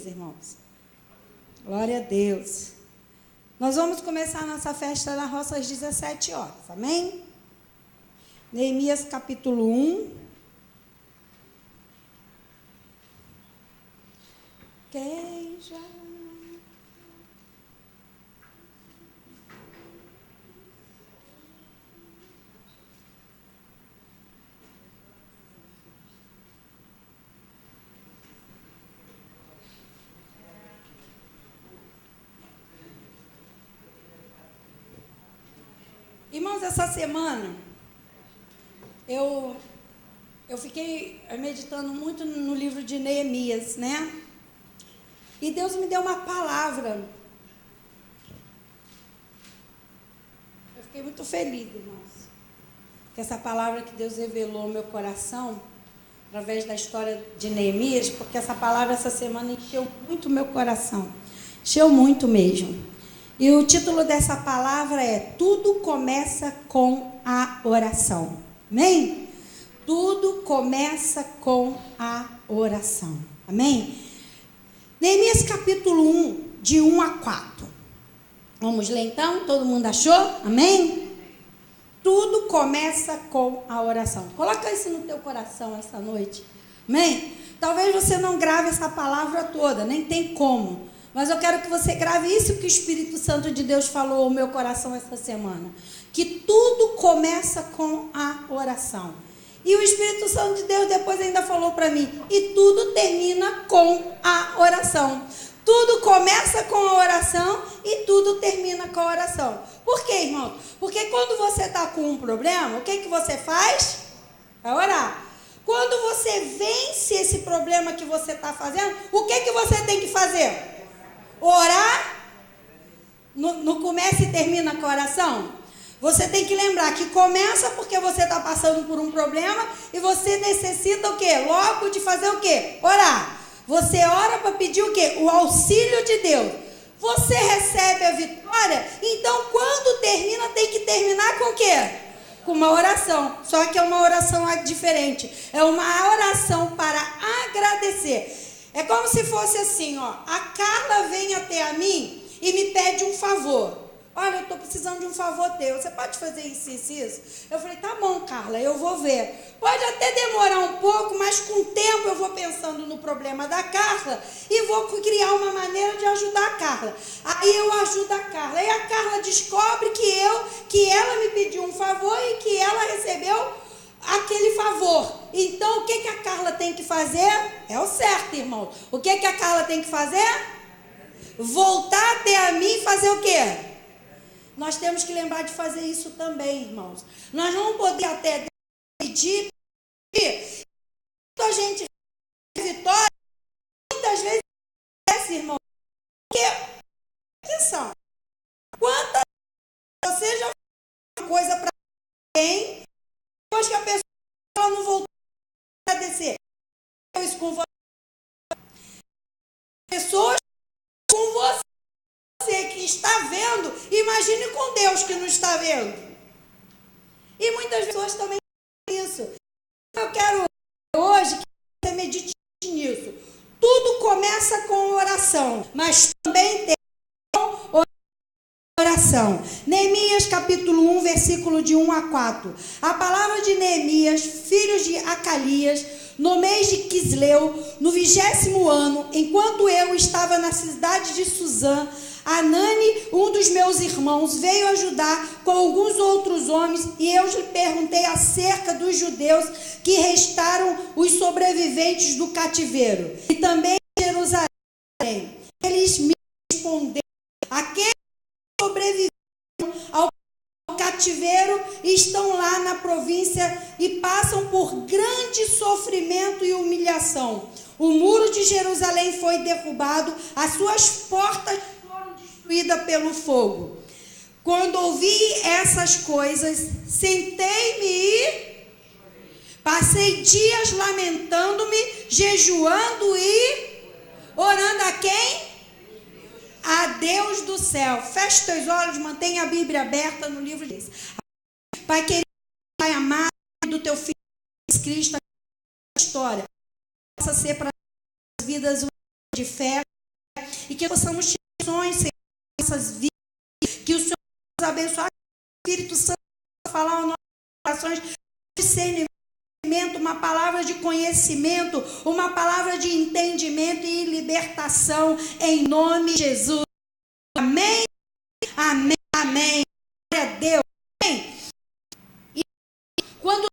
irmãos. Glória a Deus. Nós vamos começar a nossa festa na roça às 17 horas, amém? Neemias capítulo 1. Quem já... Irmãos, essa semana eu fiquei meditando muito no livro de Neemias, né? E Deus me deu uma palavra. Eu fiquei muito feliz, irmãos, com essa palavra que Deus revelou ao meu coração, através da história de Neemias, porque essa palavra essa semana encheu muito meu coração. Encheu muito mesmo. E o título dessa palavra é: Tudo começa com a oração. Amém? Tudo começa com a oração. Amém? Neemias capítulo 1, de 1 a 4. Vamos ler então? Todo mundo achou? Amém? Tudo começa com a oração. Coloca isso no teu coração essa noite. Amém? Talvez você não grave essa palavra toda, nem tem como. Mas eu quero que você grave isso que o Espírito Santo de Deus falou ao meu coração essa semana. Que tudo começa com a oração. E o Espírito Santo de Deus depois ainda falou para mim: e tudo termina com a oração. Tudo começa com a oração e tudo termina com a oração. Por quê, irmão? Porque quando você está com um problema, o que você faz? É orar. Quando você vence esse problema que você está fazendo, o que você tem que fazer? Orar. No começa e termina com a oração. Você tem que lembrar que começa porque você está passando por um problema e você necessita o quê? Logo de fazer o quê? Orar. Você ora para pedir o quê? O auxílio de Deus. Você recebe a vitória, então quando termina tem que terminar com o quê? Com uma oração. Só que é uma oração diferente. É uma oração para agradecer. É como se fosse assim, ó. A Carla vem até a mim e me pede um favor. Olha, eu estou precisando de um favor teu. Você pode fazer isso, isso, isso? Eu falei, tá bom, Carla, eu vou ver. Pode até demorar um pouco, mas com o tempo eu vou pensando no problema da Carla e vou criar uma maneira de ajudar a Carla. Aí eu ajudo a Carla. Aí a Carla descobre que ela me pediu um favor e que ela recebeu aquele favor. Então, o que a Carla tem que fazer? É o certo, irmão. O que a Carla tem que fazer? Voltar até a mim e fazer o quê? Nós temos que lembrar de fazer isso também, irmãos. Nós não podemos até pedir. A gente vitória, muitas vezes acontece, irmão. Porque, atenção, quantas você já fez uma coisa para alguém, depois que a pessoa não voltou a agradecer. Isso com você. Pessoas com você que está vendo, imagine com Deus que não está vendo. E muitas pessoas também fazem isso. Eu quero hoje que você medite nisso. Tudo começa com oração, mas também tem oração. Neemias capítulo 1, versículo de 1 a 4. A palavra de Neemias, filho de Acalias, no mês de Quisleu, no 20º ano, enquanto eu estava na cidade de Suzã, Anani, um dos meus irmãos, veio ajudar com alguns outros homens, e eu lhe perguntei acerca dos judeus que restaram, os sobreviventes do cativeiro, e também em Jerusalém. Eles me responderam: aqueles que sobreviveram ao cativeiro estão lá na província e passam por grande sofrimento e humilhação. O muro de Jerusalém foi derrubado, as suas portas foram destruídas pelo fogo. Quando ouvi essas coisas, sentei-me e passei dias lamentando-me, jejuando e orando a quem? A Deus do céu. Feche teus olhos, mantenha a Bíblia aberta no livro desse. Pai querido, Pai amado do teu Filho Jesus Cristo, a história possa ser para as vidas de fé, e que possamos ter ações, Senhor, em nossas vidas, que o Senhor nos abençoe, que o Espírito Santo falar aos nossos corações, discernimento, uma palavra de conhecimento, uma palavra de entendimento e libertação, em nome de Jesus. Amém, amém, amém. Glória a Deus. Amém. E quando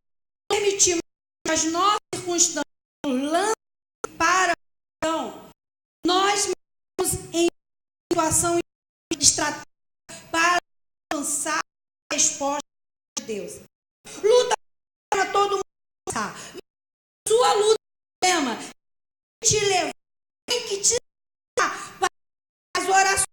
permitimos que as nossas circunstâncias nos lancem para a oração, nós estamos em situação estratégica para alcançar a resposta de Deus. Luta para todo mundo alcançar. Sua luta é problema te levar, tem que te levar para as orações.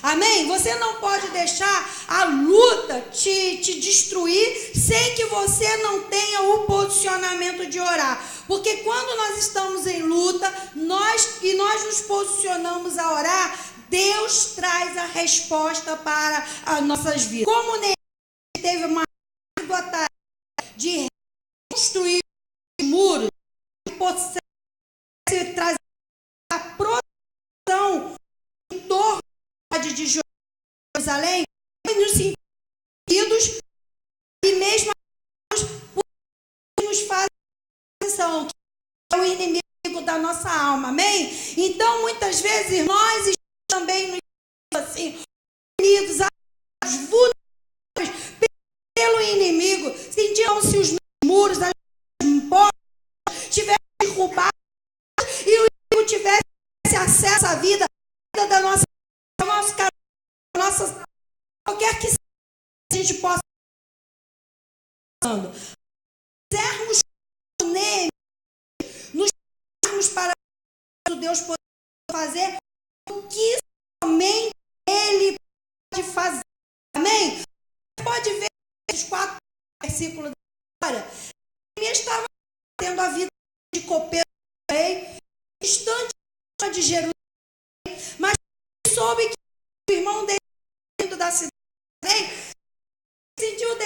Amém? Você não pode deixar a luta te destruir sem que você não tenha o posicionamento de orar. Porque quando nós estamos em luta, nós nos posicionamos a orar, Deus traz a resposta para as nossas vidas. Como Neemias teve uma tarefa de reconstruir os muros, que pudesse trazer a proteção em torno de Jerusalém, nos sentidos e mesmo nos faz atenção, que é o inimigo da nossa alma, amém? Então, muitas vezes, nós estamos também nos assim, unidos, vulneráveis pelo inimigo, sentindo-se os muros, as portas tivessem derrubadas e o inimigo tivesse acesso à vida da nossa qualquer que seja, a gente possa fizermos nele, nos darmos para o Deus poder fazer o que somente Ele pode fazer. Amém? Você pode ver esses 4 versículos da história. Ele estava tendo a vida de copeiro do rei, distante de Jerusalém, mas soube que o irmão dele dentro da cidade sentiu o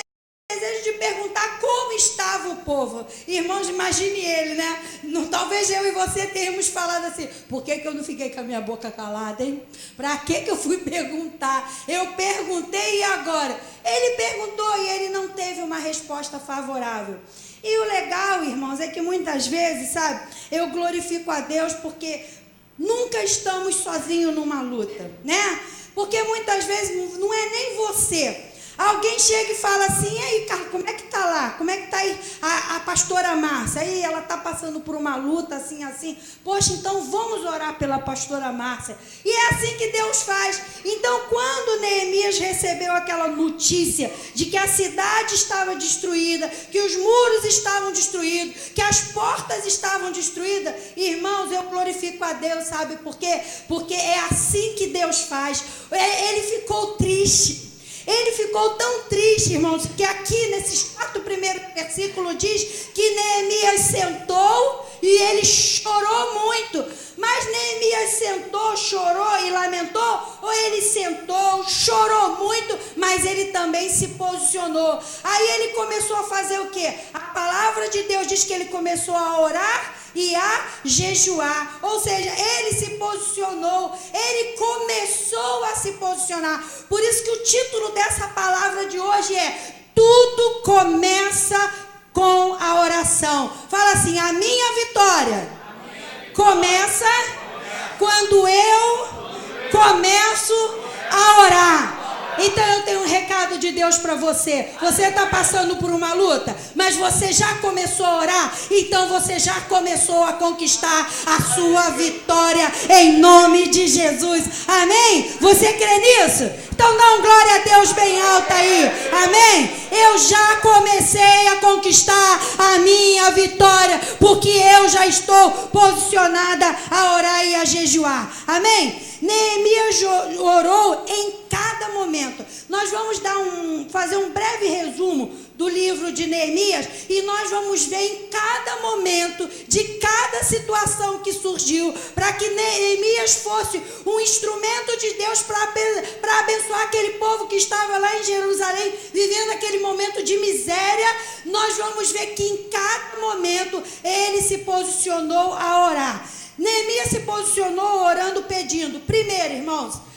desejo de perguntar como estava o povo. Irmãos, imagine ele, né? Talvez eu e você tenhamos falado assim, por que eu não fiquei com a minha boca calada, hein? Para que eu fui perguntar? Eu perguntei e agora? Ele perguntou e ele não teve uma resposta favorável. E o legal, irmãos, é que muitas vezes, sabe, eu glorifico a Deus porque nunca estamos sozinhos numa luta, né? Porque muitas vezes não é nem você. Alguém chega e fala assim, e aí, Carlos, como é que tá lá? Como é que tá aí a pastora Márcia? Aí ela tá passando por uma luta assim. Poxa, então vamos orar pela pastora Márcia. E é assim que Deus faz. Então, quando Neemias recebeu aquela notícia de que a cidade estava destruída, que os muros estavam destruídos, que as portas estavam destruídas, irmãos, eu glorifico a Deus, sabe por quê? Porque é assim que Deus faz. Ele ficou triste. Ele ficou tão triste, irmãos, que aqui nesses 4 primeiros versículos diz que Neemias sentou e ele chorou muito. Mas Neemias sentou, chorou e lamentou? Ou ele sentou, chorou muito, mas ele também se posicionou? Aí ele começou a fazer o quê? A palavra de Deus diz que ele começou a orar e a jejuar, ou seja, ele se posicionou, ele começou a se posicionar. Por isso que o título dessa palavra de hoje é Tudo Começa com a Oração. Fala assim, a minha vitória começa quando eu começo a orar. Então eu tenho um recado de Deus para você. Você está passando por uma luta, mas você já começou a orar, então você já começou a conquistar a sua vitória em nome de Jesus. Amém? Você crê nisso? Então dá um glória a Deus bem alta aí. Amém? Eu já comecei a conquistar a minha vitória, porque eu já estou posicionada a orar e a jejuar. Amém? Neemias orou em cada momento. Nós vamos fazer um breve resumo do livro de Neemias e nós vamos ver em cada momento de cada situação que surgiu, para que Neemias fosse um instrumento de Deus para abençoar aquele povo que estava lá em Jerusalém, vivendo aquele momento de miséria. Nós vamos ver que em cada momento ele se posicionou a orar. Neemias se posicionou orando, pedindo. Primeiro, irmãos,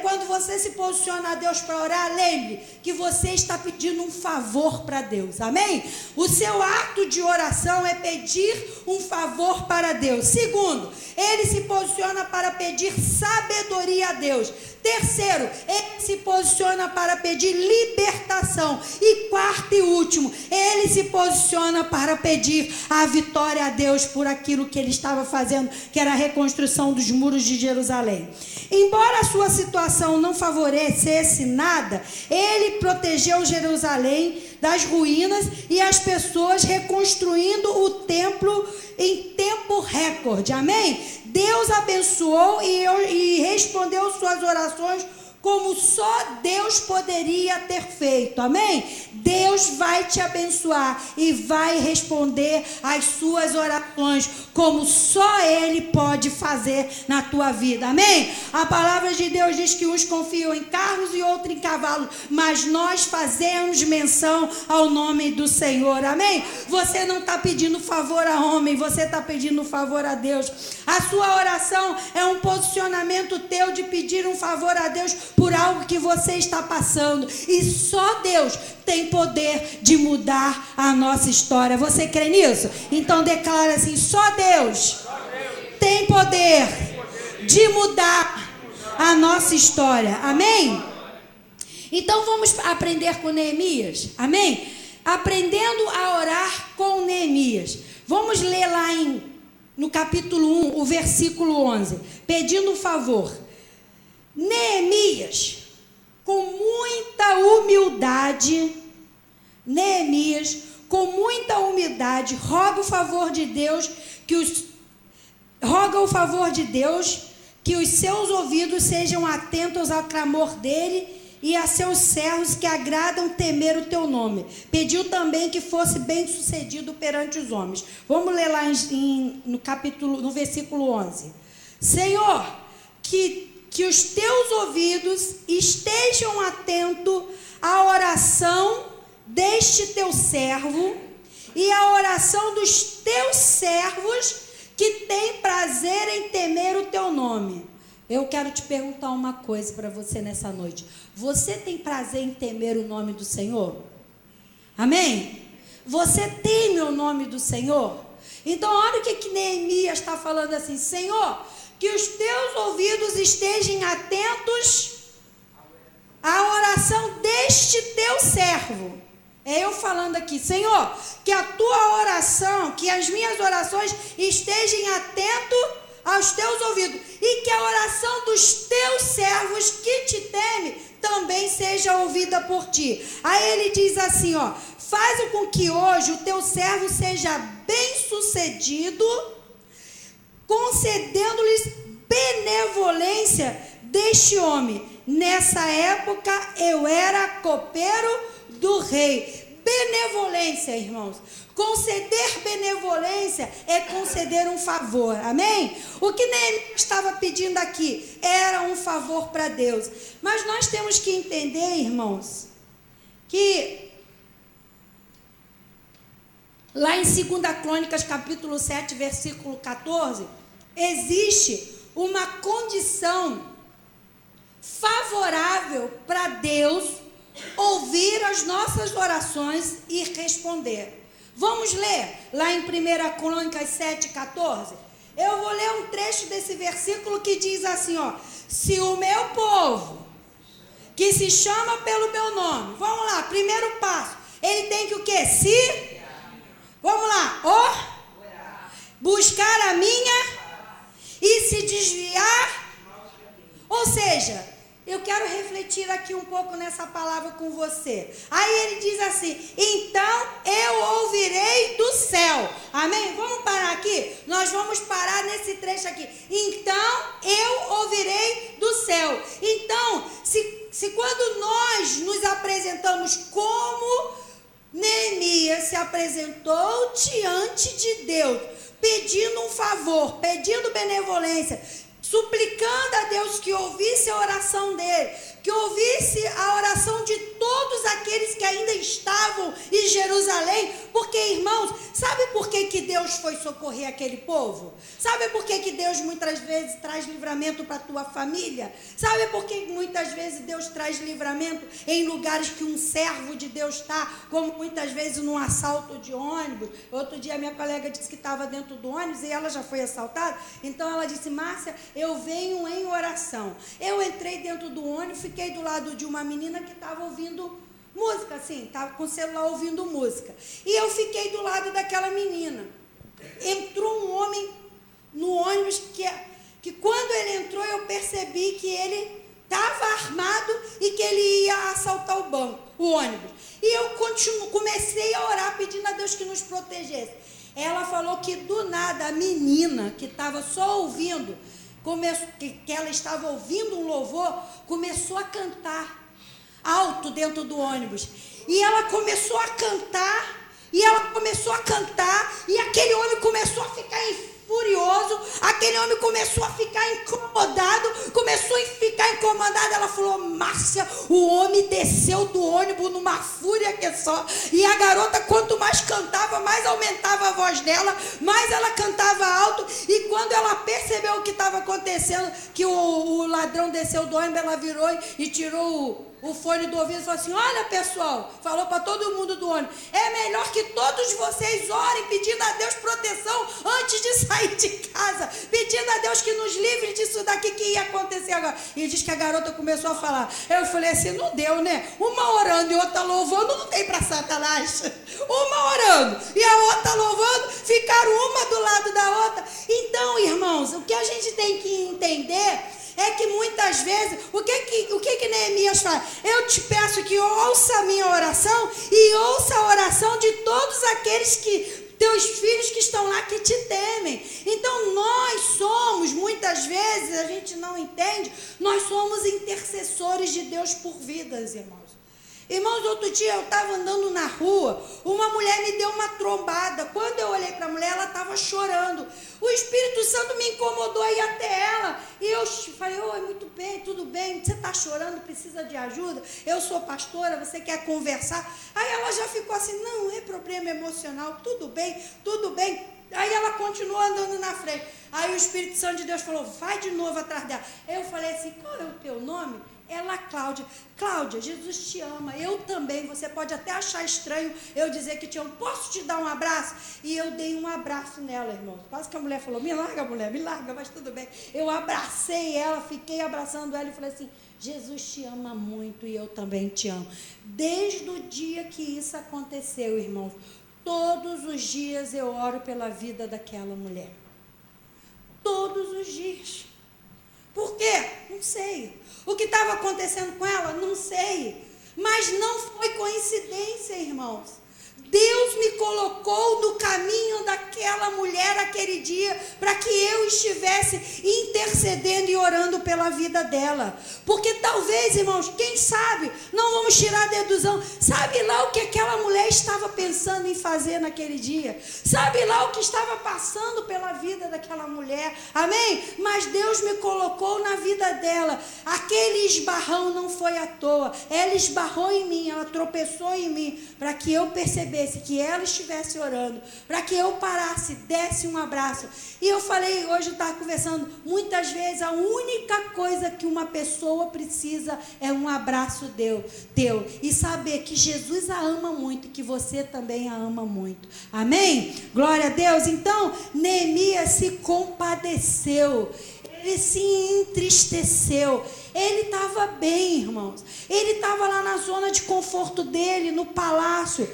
quando você se posiciona a Deus para orar, lembre que você está pedindo um favor para Deus, amém? O seu ato de oração é pedir um favor para Deus. Segundo, ele se posiciona para pedir sabedoria a Deus. Terceiro, ele se posiciona para pedir libertação. E quarto e último, ele se posiciona para pedir a vitória a Deus por aquilo que ele estava fazendo, que era a reconstrução dos muros de Jerusalém. Embora a sua situação não favorecesse nada, ele protegeu Jerusalém das ruínas e as pessoas reconstruindo o templo em tempo recorde, amém? Deus abençoou e respondeu suas orações como só Deus poderia ter feito, amém? Deus vai te abençoar e vai responder às suas orações como só Ele pode fazer na tua vida, amém? A palavra de Deus diz que uns confiam em carros e outros em cavalos, mas nós fazemos menção ao nome do Senhor, amém? Você não está pedindo favor a homem, você está pedindo favor a Deus. A sua oração é um posicionamento teu de pedir um favor a Deus por algo que você está passando, e só Deus tem poder de mudar a nossa história. Você crê nisso? Então declara assim: só Deus tem poder de mudar a nossa história, amém? Então vamos aprender com Neemias, amém? Aprendendo a orar com Neemias. Vamos ler lá no capítulo 1, o versículo 11, pedindo um favor. Neemias, com muita humildade, roga o favor de Deus que os seus ouvidos sejam atentos ao clamor dele e a seus servos que agradam temer o teu nome. Pediu também que fosse bem sucedido perante os homens. Vamos ler lá no versículo 11. Senhor, que os teus ouvidos estejam atentos à oração deste teu servo e à oração dos teus servos que têm prazer em temer o teu nome. Eu quero te perguntar uma coisa para você nessa noite. Você tem prazer em temer o nome do Senhor? Amém? Você teme o nome do Senhor? Então olha o que Neemias está falando assim: Senhor, que os teus ouvidos estejam atentos à oração deste teu servo. É eu falando aqui: Senhor, que a tua oração, que as minhas orações estejam atentos aos teus ouvidos, e que a oração dos teus servos que te temem também seja ouvida por ti. Aí ele diz assim, ó: faz com que hoje o teu servo seja bem sucedido, concedendo-lhes benevolência deste homem. Nessa época eu era copeiro do rei. Benevolência, irmãos. Conceder benevolência é conceder um favor, amém? O que Neemias estava pedindo aqui era um favor para Deus. Mas nós temos que entender, irmãos, que lá em 2 Crônicas, capítulo 7, versículo 14, existe uma condição favorável para Deus ouvir as nossas orações e responder. Vamos ler lá em 1 Crônicas 7, 14. Eu vou ler um trecho desse versículo que diz assim, ó: se o meu povo, que se chama pelo meu nome, vamos lá, primeiro passo, ele tem que o quê? Vamos lá, buscar a minha e se desviar. Ou seja, eu quero refletir aqui um pouco nessa palavra com você. Aí ele diz assim: então eu ouvirei do céu. Amém? Vamos parar aqui? Nós vamos parar nesse trecho aqui. Então eu ouvirei do céu. Então, se quando nós nos apresentamos como Neemias se apresentou diante de Deus, pedindo um favor, pedindo benevolência, suplicando a Deus que ouvisse a oração dele, que ouvisse a oração de todos aqueles que ainda estavam em Jerusalém, porque, irmãos, sabe por que Deus foi socorrer aquele povo? Sabe por que Deus muitas vezes traz livramento para a tua família? Sabe por que muitas vezes Deus traz livramento em lugares que um servo de Deus está, como muitas vezes num assalto de ônibus? Outro dia minha colega disse que estava dentro do ônibus e ela já foi assaltada, então ela disse: Márcia, eu venho em oração. Eu entrei dentro do ônibus, fiquei do lado de uma menina que estava ouvindo música, assim, estava com o celular ouvindo música, e eu fiquei do lado daquela menina. Entrou um homem no ônibus que quando ele entrou eu percebi que ele estava armado e que ele ia assaltar o ônibus. E eu comecei a orar pedindo a Deus que nos protegesse. Ela falou que do nada a menina que estava só ouvindo, que ela estava ouvindo um louvor, começou a cantar alto dentro do ônibus. E ela começou a cantar, e aquele homem começou a ficar furioso, aquele homem começou a ficar incomodado, ela falou: Márcia, o homem desceu do ônibus numa fúria que só, e a garota quanto mais cantava, mais aumentava a voz dela, mais ela cantava alto, e quando ela percebeu o que estava acontecendo, que o ladrão desceu do ônibus, ela virou e tirou o fone do ouvido e falou assim: olha, pessoal, falou para todo mundo do ônibus, é melhor que todos vocês orem pedindo a Deus proteção antes de sair de casa, pedindo a Deus que nos livre disso daqui que ia acontecer agora. E diz que a garota começou a falar. Eu falei assim: não deu, né? Uma orando e outra louvando, não tem para Satanás. Uma orando e a outra louvando, ficaram uma do lado da outra. Então, irmãos, o que a gente tem que entender é que muitas vezes, o que Neemias fala? Eu te peço que ouça a minha oração e ouça a oração de todos aqueles teus filhos que estão lá, que te temem. Então nós somos, muitas vezes, a gente não entende, nós somos intercessores de Deus por vidas, irmãos. Irmãos, outro dia eu estava andando na rua, uma mulher me deu uma trombada. Quando eu olhei para a mulher, ela estava chorando. O Espírito Santo me incomodou a ir até ela. E eu falei: oi, muito bem, tudo bem? Você está chorando, precisa de ajuda? Eu sou pastora, você quer conversar? Aí ela já ficou assim: não, é problema emocional, tudo bem, tudo bem. Aí ela continuou andando na frente. Aí o Espírito Santo de Deus falou: vai de novo atrás dela. Eu falei assim: qual é o teu nome? Ela, Cláudia. Cláudia, Jesus te ama, eu também. Você pode até achar estranho eu dizer que te amo. Posso te dar um abraço? E eu dei um abraço nela, irmão. Quase que a mulher falou: me larga, mulher, me larga, mas tudo bem. Eu abracei ela, fiquei abraçando ela e falei assim: Jesus te ama muito e eu também te amo. Desde o dia que isso aconteceu, irmãos, todos os dias eu oro pela vida daquela mulher. Todos os dias. Por quê? Não sei. O que estava acontecendo com ela? Não sei. Mas não foi coincidência, irmãos. Deus me colocou no caminho daquela mulher aquele dia para que eu estivesse intercedendo e orando pela vida dela. Porque talvez, irmãos, quem sabe, não vamos tirar a deduzão, sabe lá o que aquela mulher estava pensando em fazer naquele dia? Sabe lá o que estava passando pela vida daquela mulher? Amém? Mas Deus me colocou na vida dela. Aquele esbarrão não foi à toa. Ela esbarrou em mim, ela tropeçou em mim, para que eu percebesse que ela estivesse orando, para que eu parasse, desse um abraço. E eu falei, hoje eu estava conversando, muitas vezes a única coisa que uma pessoa precisa é um abraço teu, e saber que Jesus a ama muito e que você também a ama muito. Amém? Glória a Deus. Então, Neemias se compadeceu, ele se entristeceu. Ele estava bem, irmãos. Ele estava lá na zona de conforto dele, no palácio,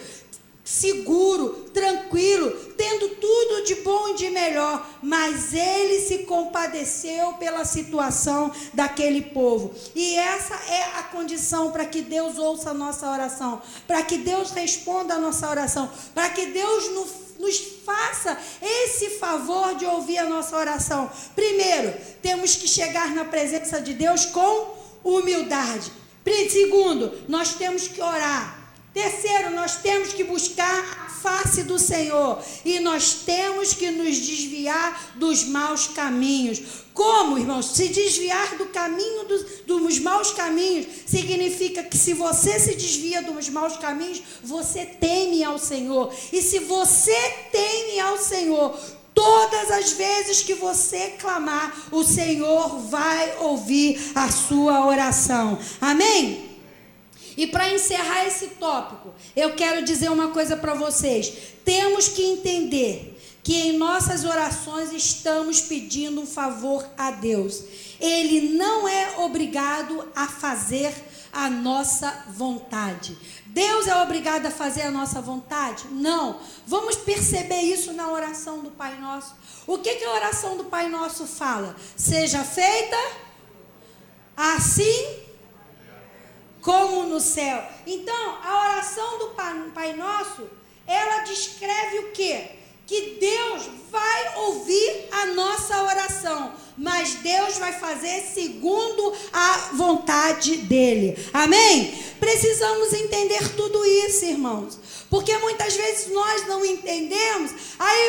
seguro, tranquilo, tendo tudo de bom e de melhor, mas ele se compadeceu pela situação daquele povo. E essa é a condição para que Deus ouça a nossa oração, para que Deus responda a nossa oração, para que Deus nos faça esse favor de ouvir a nossa oração. Primeiro, temos que chegar na presença de Deus com humildade. Segundo, nós temos que orar. Terceiro, nós temos que buscar a face do Senhor e nós temos que nos desviar dos maus caminhos. Como, irmãos? Se desviar do caminho dos maus caminhos significa que se você se desvia dos maus caminhos, você teme ao Senhor. E se você teme ao Senhor, todas as vezes que você clamar, o Senhor vai ouvir a sua oração. Amém? E para encerrar esse tópico, eu quero dizer uma coisa para vocês. Temos que entender que em nossas orações estamos pedindo um favor a Deus. Ele não é obrigado a fazer a nossa vontade. Deus é obrigado a fazer a nossa vontade? Não. Vamos perceber isso na oração do Pai Nosso. O que a oração do Pai Nosso fala? Seja feita assim como no céu. Então, a oração do Pai Nosso, ela descreve o quê? Que Deus vai ouvir a nossa oração, mas Deus vai fazer segundo a vontade dele. Amém? Precisamos entender tudo isso, irmãos, porque muitas vezes nós não entendemos, aí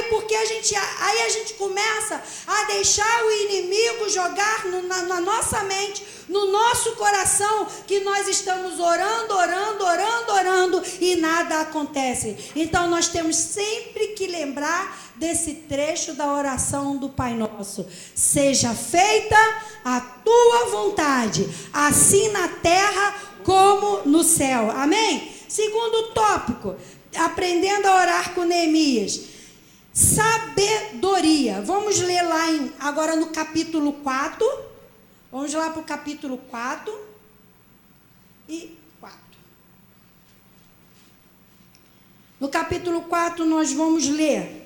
a gente começa a deixar o inimigo jogar na nossa mente, no nosso coração, que nós estamos orando e nada acontece. Então nós temos sempre que lembrar desse trecho da oração do Pai Nosso. Seja feita a tua vontade, assim na terra como no céu. Amém? Segundo tópico, aprendendo a orar com Neemias. Sabedoria. Vamos ler lá agora no capítulo 4. Vamos lá para o capítulo 4 e 4. No capítulo 4 nós vamos ler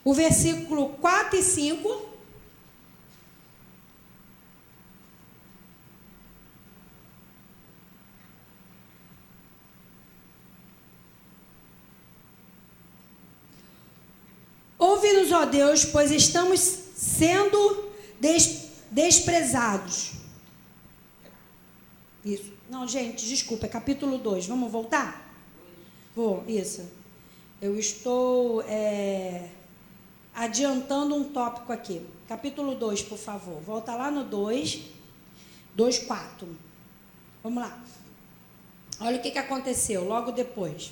o versículo 4 e 5. Ouve-nos, ó Deus, pois estamos sendo desprezados. Isso. Não, gente, desculpa, é capítulo 2. Vamos voltar? Vou, isso. Eu estou adiantando um tópico aqui. Capítulo 2, por favor. Volta lá no 2:4. Vamos lá. Olha o que aconteceu logo depois.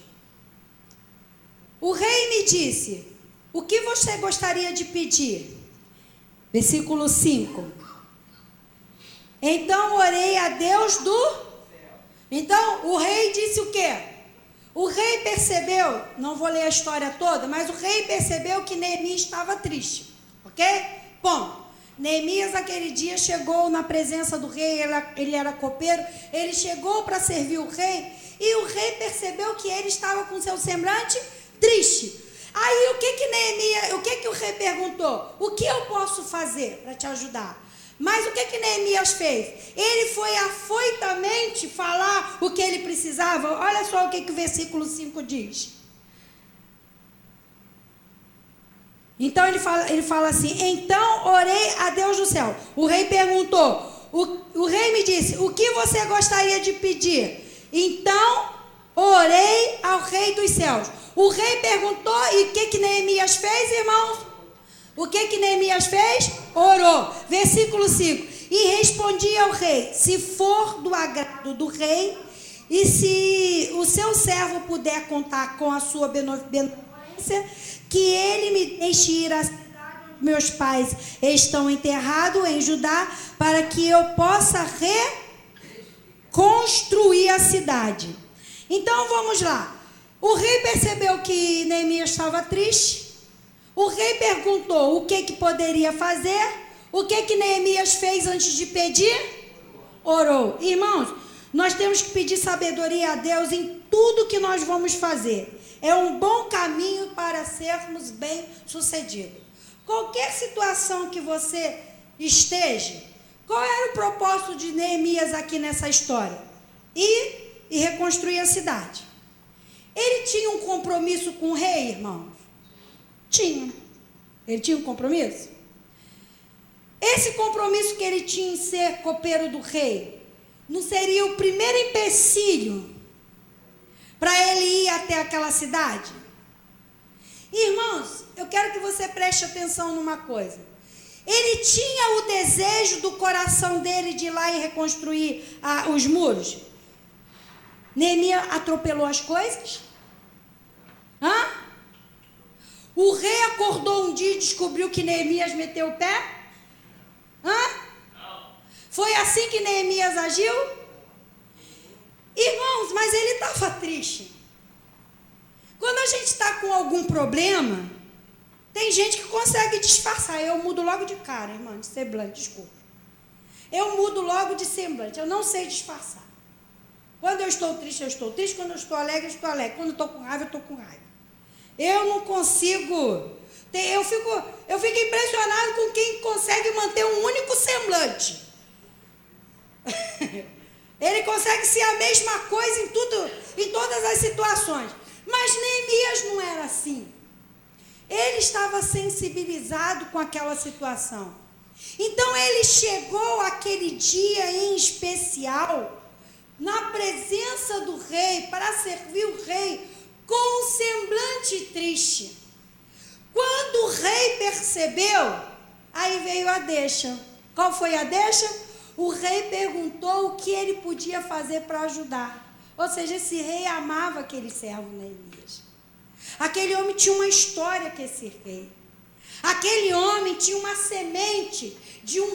O rei me disse: o que você gostaria de pedir? Versículo 5. Então orei a Deus Então o rei disse o quê? O rei percebeu, não vou ler a história toda, mas o rei percebeu que Neemias estava triste. Ok? Bom, Neemias aquele dia chegou na presença do rei, ele era copeiro, ele chegou para servir o rei, e o rei percebeu que ele estava com seu semblante triste. Aí o que o rei perguntou? O que eu posso fazer para te ajudar? Mas o que Neemias fez? Ele foi afoitamente falar o que ele precisava. Olha só o que o versículo 5 diz. Então ele fala assim: então orei a Deus do céu. O rei perguntou, o rei me disse: o que você gostaria de pedir? Então orei ao rei dos céus. O rei perguntou, e o que Neemias fez, irmãos? O que Neemias fez? Orou. Versículo 5. E respondi ao rei: se for do agrado do rei, e se o seu servo puder contar com a sua benevolência, que ele me deixe ir à cidade onde meus pais estão enterrados em Judá, para que eu possa reconstruir a cidade. Então vamos lá. O rei percebeu que Neemias estava triste. O rei perguntou o que poderia fazer. O que Neemias fez antes de pedir? Orou. Irmãos, nós temos que pedir sabedoria a Deus em tudo que nós vamos fazer. É um bom caminho para sermos bem-sucedidos. Qualquer situação que você esteja, qual era o propósito de Neemias aqui nessa história? Ir e reconstruir a cidade. Ele tinha um compromisso com o rei, irmãos? Tinha. Ele tinha um compromisso? Esse compromisso que ele tinha em ser copeiro do rei, não seria o primeiro empecilho para ele ir até aquela cidade? Irmãos, eu quero que você preste atenção numa coisa. Ele tinha o desejo do coração dele de ir lá e reconstruir os muros. Neemias atropelou as coisas? O rei acordou um dia e descobriu que Neemias meteu o pé? Foi assim que Neemias agiu? Irmãos, mas ele estava triste. Quando a gente está com algum problema, tem gente que consegue disfarçar. Eu mudo logo de cara, irmão, de semblante, desculpa. Eu mudo logo de semblante, eu não sei disfarçar. Quando eu estou triste, eu estou triste. Quando eu estou alegre, eu estou alegre. Quando eu estou com raiva, eu estou com raiva. Eu não consigo... Eu fico impressionado com quem consegue manter um único semblante. Ele consegue ser a mesma coisa em todas as situações. Mas Neemias não era assim. Ele estava sensibilizado com aquela situação. Então ele chegou aquele dia em especial, na presença do rei, para servir o rei, com um semblante triste. Quando o rei percebeu, aí veio a deixa. Qual foi a deixa? O rei perguntou o que ele podia fazer para ajudar. Ou seja, esse rei amava aquele servo Neemias. Aquele homem tinha uma história com esse rei. Aquele homem tinha uma semente de um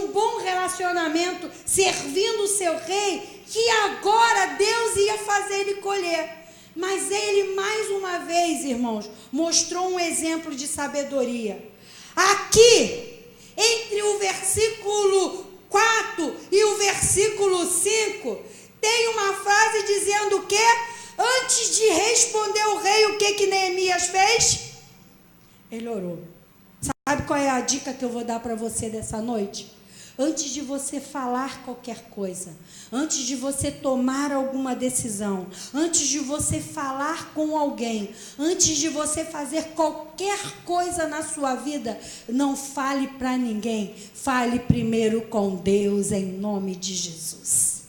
bom relacionamento, servindo o seu rei, que agora Deus ia fazer ele colher. Mas ele, mais uma vez, irmãos, mostrou um exemplo de sabedoria. Aqui, entre o versículo 4 e o versículo 5, tem uma frase dizendo o quê? Antes de responder o rei, o que Neemias fez? Ele orou. Sabe qual é a dica que eu vou dar para você dessa noite? Antes de você falar qualquer coisa, antes de você tomar alguma decisão, antes de você falar com alguém, antes de você fazer qualquer coisa na sua vida, não fale para ninguém. Fale primeiro com Deus, em nome de Jesus.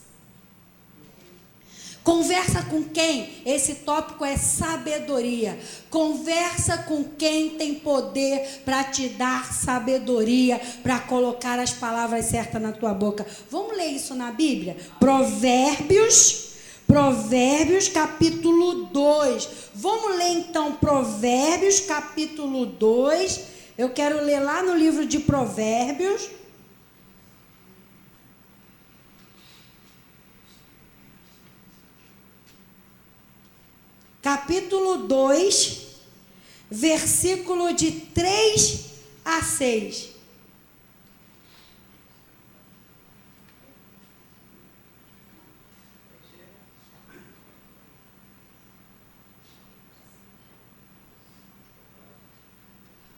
Conversa com quem? Esse tópico é sabedoria. Conversa com quem tem poder para te dar sabedoria, para colocar as palavras certas na tua boca. Vamos ler isso na Bíblia? Provérbios capítulo 2. Vamos ler então Provérbios capítulo 2. Eu quero ler lá no livro de Provérbios. Capítulo 2, versículo de 3 a 6.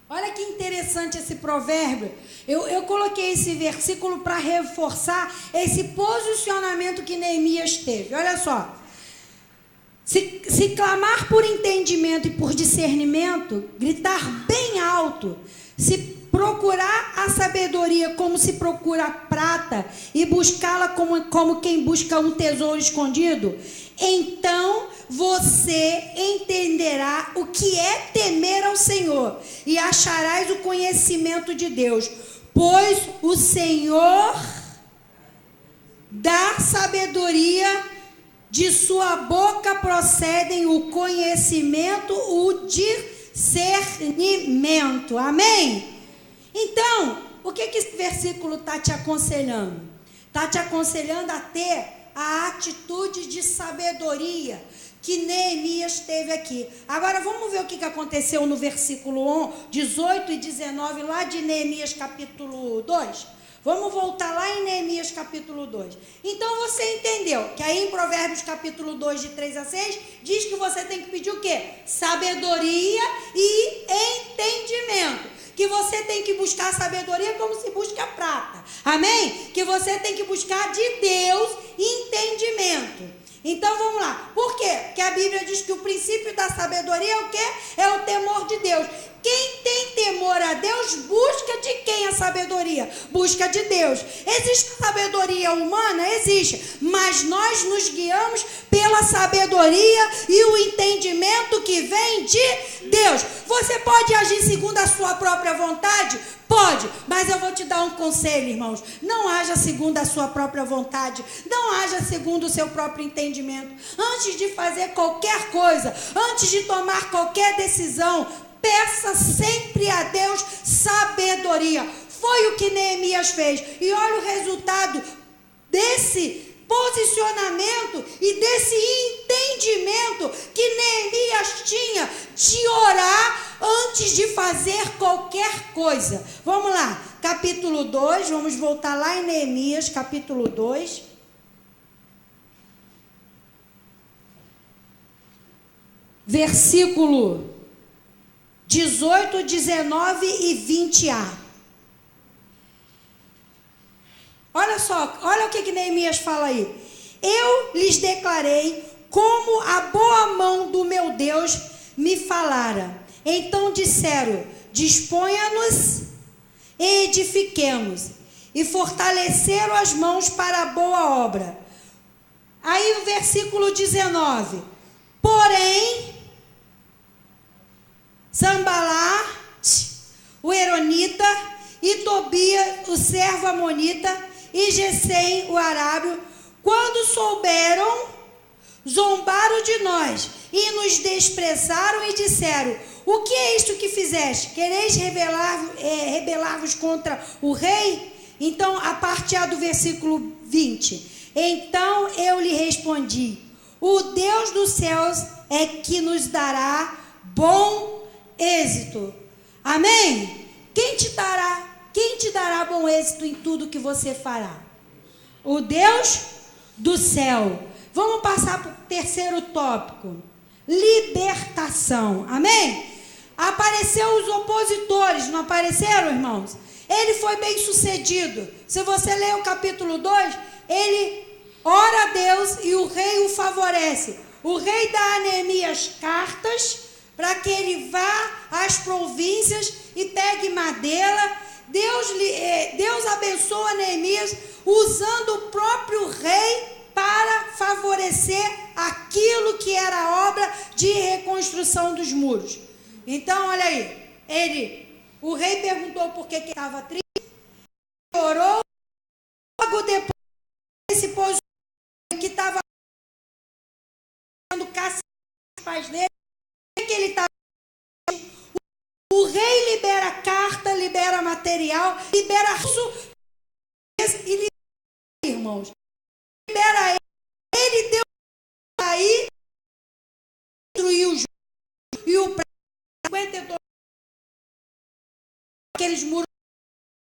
Olha que interessante esse provérbio. Eu coloquei esse versículo para reforçar esse posicionamento que Neemias teve. Olha só. Se clamar por entendimento e por discernimento, gritar bem alto, se procurar a sabedoria como se procura a prata e buscá-la como quem busca um tesouro escondido, então você entenderá o que é temer ao Senhor e acharás o conhecimento de Deus, pois o Senhor dá sabedoria. De sua boca procedem o conhecimento, o discernimento. Amém? Então, o que esse versículo está te aconselhando? Está te aconselhando a ter a atitude de sabedoria que Neemias teve aqui. Agora, vamos ver o que aconteceu no versículo 18 e 19, lá de Neemias capítulo 2. Vamos voltar lá em Neemias capítulo 2. Então você entendeu que aí em Provérbios capítulo 2, de 3 a 6, diz que você tem que pedir o quê? Sabedoria e entendimento. Que você tem que buscar sabedoria como se busca prata. Amém? Que você tem que buscar de Deus entendimento. Então vamos lá. Por quê? Porque a Bíblia diz que o princípio da sabedoria é o quê? É o temor de Deus. Quem tem temor a Deus busca de quem a sabedoria? Busca de Deus. Existe sabedoria humana? Existe. Mas nós nos guiamos pela sabedoria e o entendimento que vem de Deus. Você pode agir segundo a sua própria vontade? Pode, mas eu vou te dar um conselho, irmãos. Não haja segundo a sua própria vontade. Não haja segundo o seu próprio entendimento. Antes de fazer qualquer coisa, antes de tomar qualquer decisão, peça sempre a Deus sabedoria. Foi o que Neemias fez. E olha o resultado desse posicionamento e desse entendimento que Neemias tinha de orar antes de fazer qualquer coisa. Vamos lá, capítulo 2, vamos voltar lá em Neemias, capítulo 2. Versículo 18, 19 e 20a. Olha só, olha o que Neemias fala aí. Eu lhes declarei como a boa mão do meu Deus me falara. Então disseram, disponha-nos e edifiquemos. E fortaleceram as mãos para a boa obra. Aí o versículo 19. Porém, Sambalat, o Eronita, e Tobias, o servo amonita, e Gesem, o arábio, quando souberam, zombaram de nós e nos desprezaram e disseram, o que é isto que fizeste? Quereis rebelar-vos contra o rei? Então, a partir do versículo 20. Então eu lhe respondi, o Deus dos céus é que nos dará bom êxito. Amém? Quem te dará bom êxito em tudo que você fará? O Deus do céu. Vamos passar para o terceiro tópico. Libertação. Amém? Apareceu os opositores, não apareceram, irmãos? Ele foi bem sucedido. Se você ler o capítulo 2, ele ora a Deus e o rei o favorece. O rei dá a Neemias cartas para que ele vá às províncias e pegue madeira. Deus abençoa Neemias usando o próprio rei para favorecer aquilo que era a obra de reconstrução dos muros. Então, olha aí, o rei perguntou por que estava triste, orou, logo depois se pôs que estava caçando os pais dele, que ele estava. O rei libera carta, libera material, libera isso e libera, irmãos. Libera ele deu aí, destruiu os e o 52 aqueles muros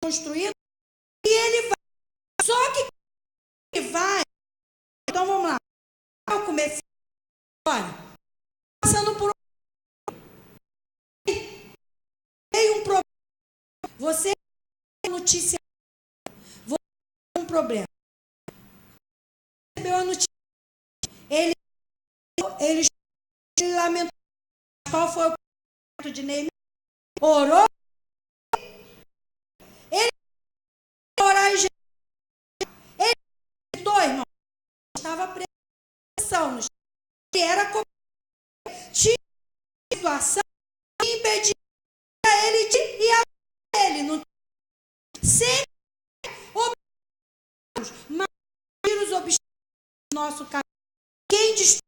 construídos e ele vai. Só que ele vai. Então vamos lá. Eu comecei agora passando por um problema. Você tem notícia. Você tem um problema. Recebeu a notícia. Ele lamentou. Qual foi o momento de Neemias? Orou. Ele orar e ele gritou, irmão. Estava pressão. Ele era como tinha situação que impedia ele de ir a ele. Não sempre mas os obstáculos do nosso caminho. Quem destrói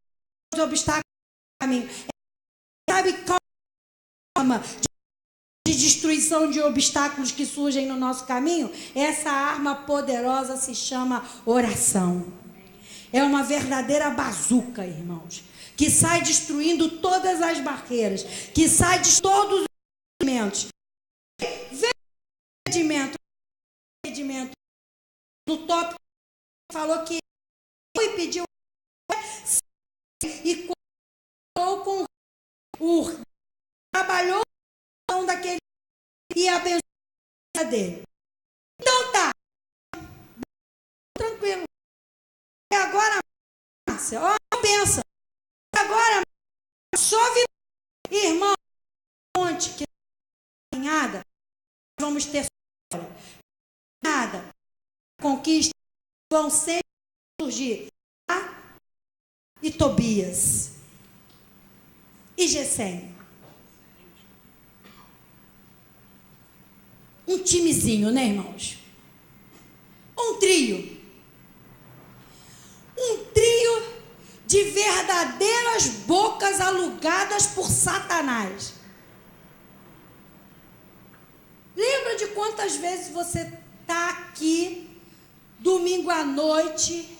os obstáculos do caminho? Sabe qual é a forma de destruição de obstáculos que surgem no nosso caminho? Essa arma poderosa se chama oração. É uma verdadeira bazuca, irmãos, que sai destruindo todas as barreiras, que sai de todos os impedimentos. Impedimento. No tópico falou que foi pediu e falou com o trabalhou daquele e abençoou a dele. Então tá, tranquilo. E agora, Márcia, ó, pensa. Agora, chove, irmão, monte que caminhada, vamos ter Nada. Conquistas vão sempre surgir. E Tobias. E Gesem. Um timezinho, né, irmãos? Um trio. Um trio de verdadeiras bocas alugadas por Satanás. Lembra de quantas vezes você está aqui, domingo à noite,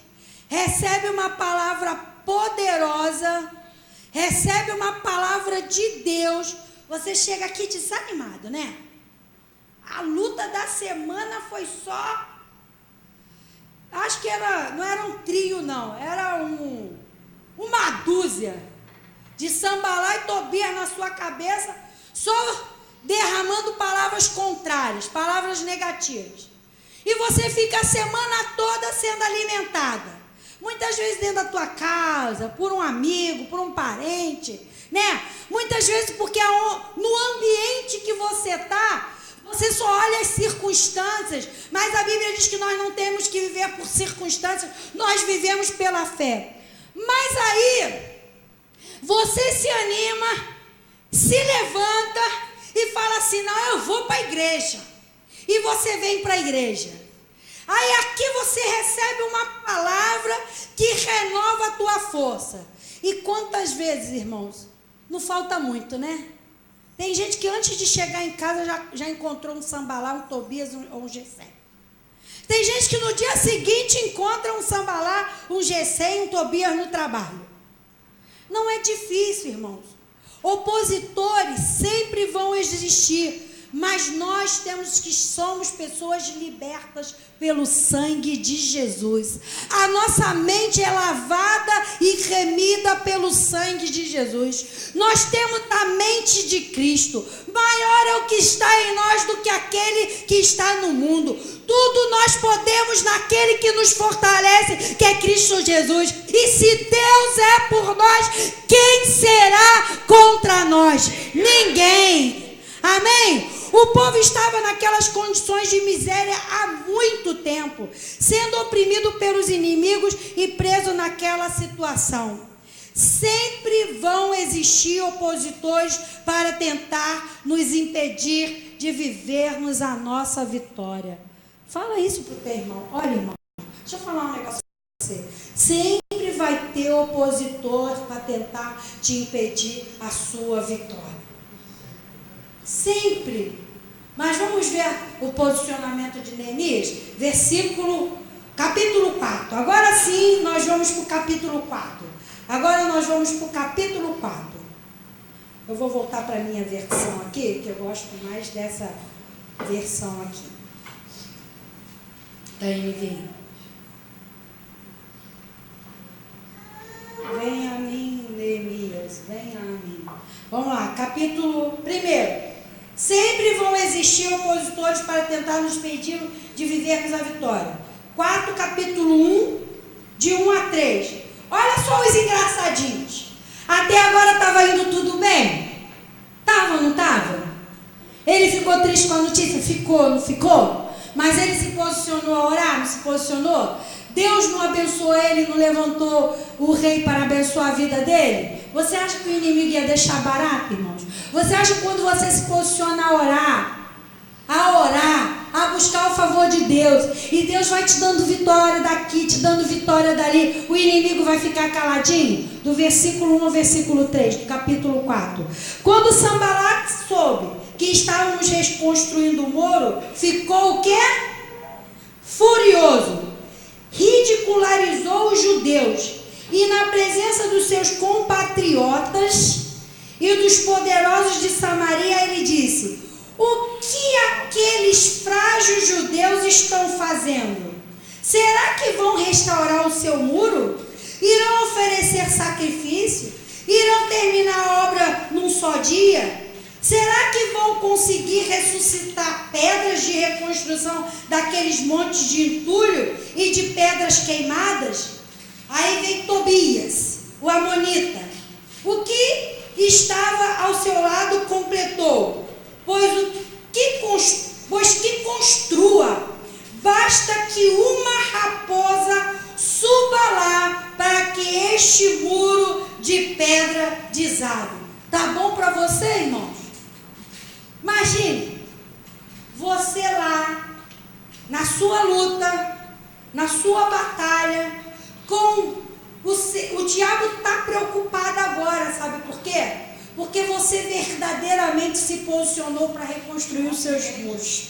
recebe uma palavra poderosa, recebe uma palavra de Deus, você chega aqui desanimado, né? A luta da semana foi só... Acho que não era um trio, não. Era uma dúzia de Sambalá e Tobias na sua cabeça, só derramando palavras contrárias, palavras negativas. E você fica a semana toda sendo alimentada. Muitas vezes dentro da tua casa, por um amigo, por um parente, né? Muitas vezes porque no ambiente que você está... Você só olha as circunstâncias, mas a Bíblia diz que nós não temos que viver por circunstâncias, nós vivemos pela fé. Mas aí, você se anima, se levanta e fala assim, não, eu vou para a igreja. E você vem para a igreja. Aí aqui você recebe uma palavra que renova a tua força. E quantas vezes, irmãos, não falta muito, né? Tem gente que antes de chegar em casa já encontrou um Sambalá, um Tobias ou um Gesem. Tem gente que no dia seguinte encontra um Sambalá, um Gesem, um Tobias no trabalho. Não é difícil, irmãos. Opositores sempre vão existir, mas nós somos pessoas libertas pelo sangue de Jesus. A nossa mente é lavada e remida pelo sangue de Jesus. Nós temos a mente de Cristo. Maior é o que está em nós do que aquele que está no mundo. Tudo nós podemos naquele que nos fortalece, que é Cristo Jesus. E se Deus é por nós, quem será contra nós? Ninguém. Amém? O povo estava naquelas condições de miséria há muito tempo, sendo oprimido pelos inimigos e preso naquela situação. Sempre vão existir opositores para tentar nos impedir de vivermos a nossa vitória. Fala isso para o teu irmão. Olha, irmão, deixa eu falar um negócio para você. Sempre vai ter opositor para tentar te impedir a sua vitória. Sempre. Mas vamos ver o posicionamento de Neemias, capítulo 4. Agora sim, nós vamos para o capítulo 4. Agora nós vamos para o capítulo 4. Eu vou voltar para a minha versão aqui, que eu gosto mais dessa versão aqui. Da NVI. Venha a mim, Neemias, venha a mim. Vamos lá, capítulo 1. Sempre vão existir opositores para tentar nos impedir de vivermos a vitória. 4, capítulo 1, de 1 a 3. Olha só os engraçadinhos. Até agora estava indo tudo bem? Estava ou não estava? Ele ficou triste com a notícia? Ficou, não ficou? Mas ele se posicionou a orar? Não se posicionou? Deus não abençoou ele, não levantou o rei para abençoar a vida dele? Você acha que o inimigo ia deixar barato, irmãos? Você acha que quando você se posiciona a orar, a buscar o favor de Deus, e Deus vai te dando vitória daqui, te dando vitória dali, o inimigo vai ficar caladinho? Do versículo 1 ao versículo 3, do capítulo 4. Quando Sambalá soube que estávamos reconstruindo o muro, ficou o quê? Furioso. Ridicularizou os judeus e na presença dos seus compatriotas e dos poderosos de Samaria ele disse: o que aqueles frágeis judeus estão fazendo? Será que vão restaurar o seu muro? Irão oferecer sacrifício? Irão terminar a obra num só dia? Será que vão conseguir ressuscitar pedras de reconstrução daqueles montes de entulho e de pedras queimadas? Aí vem Tobias, o amonita. O que estava ao seu lado completou, pois o que pois que construa. Basta que uma raposa suba lá para que este muro de pedra desabe. Tá bom para você, irmãos? Imagine, você lá, na sua luta, na sua batalha, o diabo está preocupado agora, sabe por quê? Porque você verdadeiramente se posicionou para reconstruir os seus muros.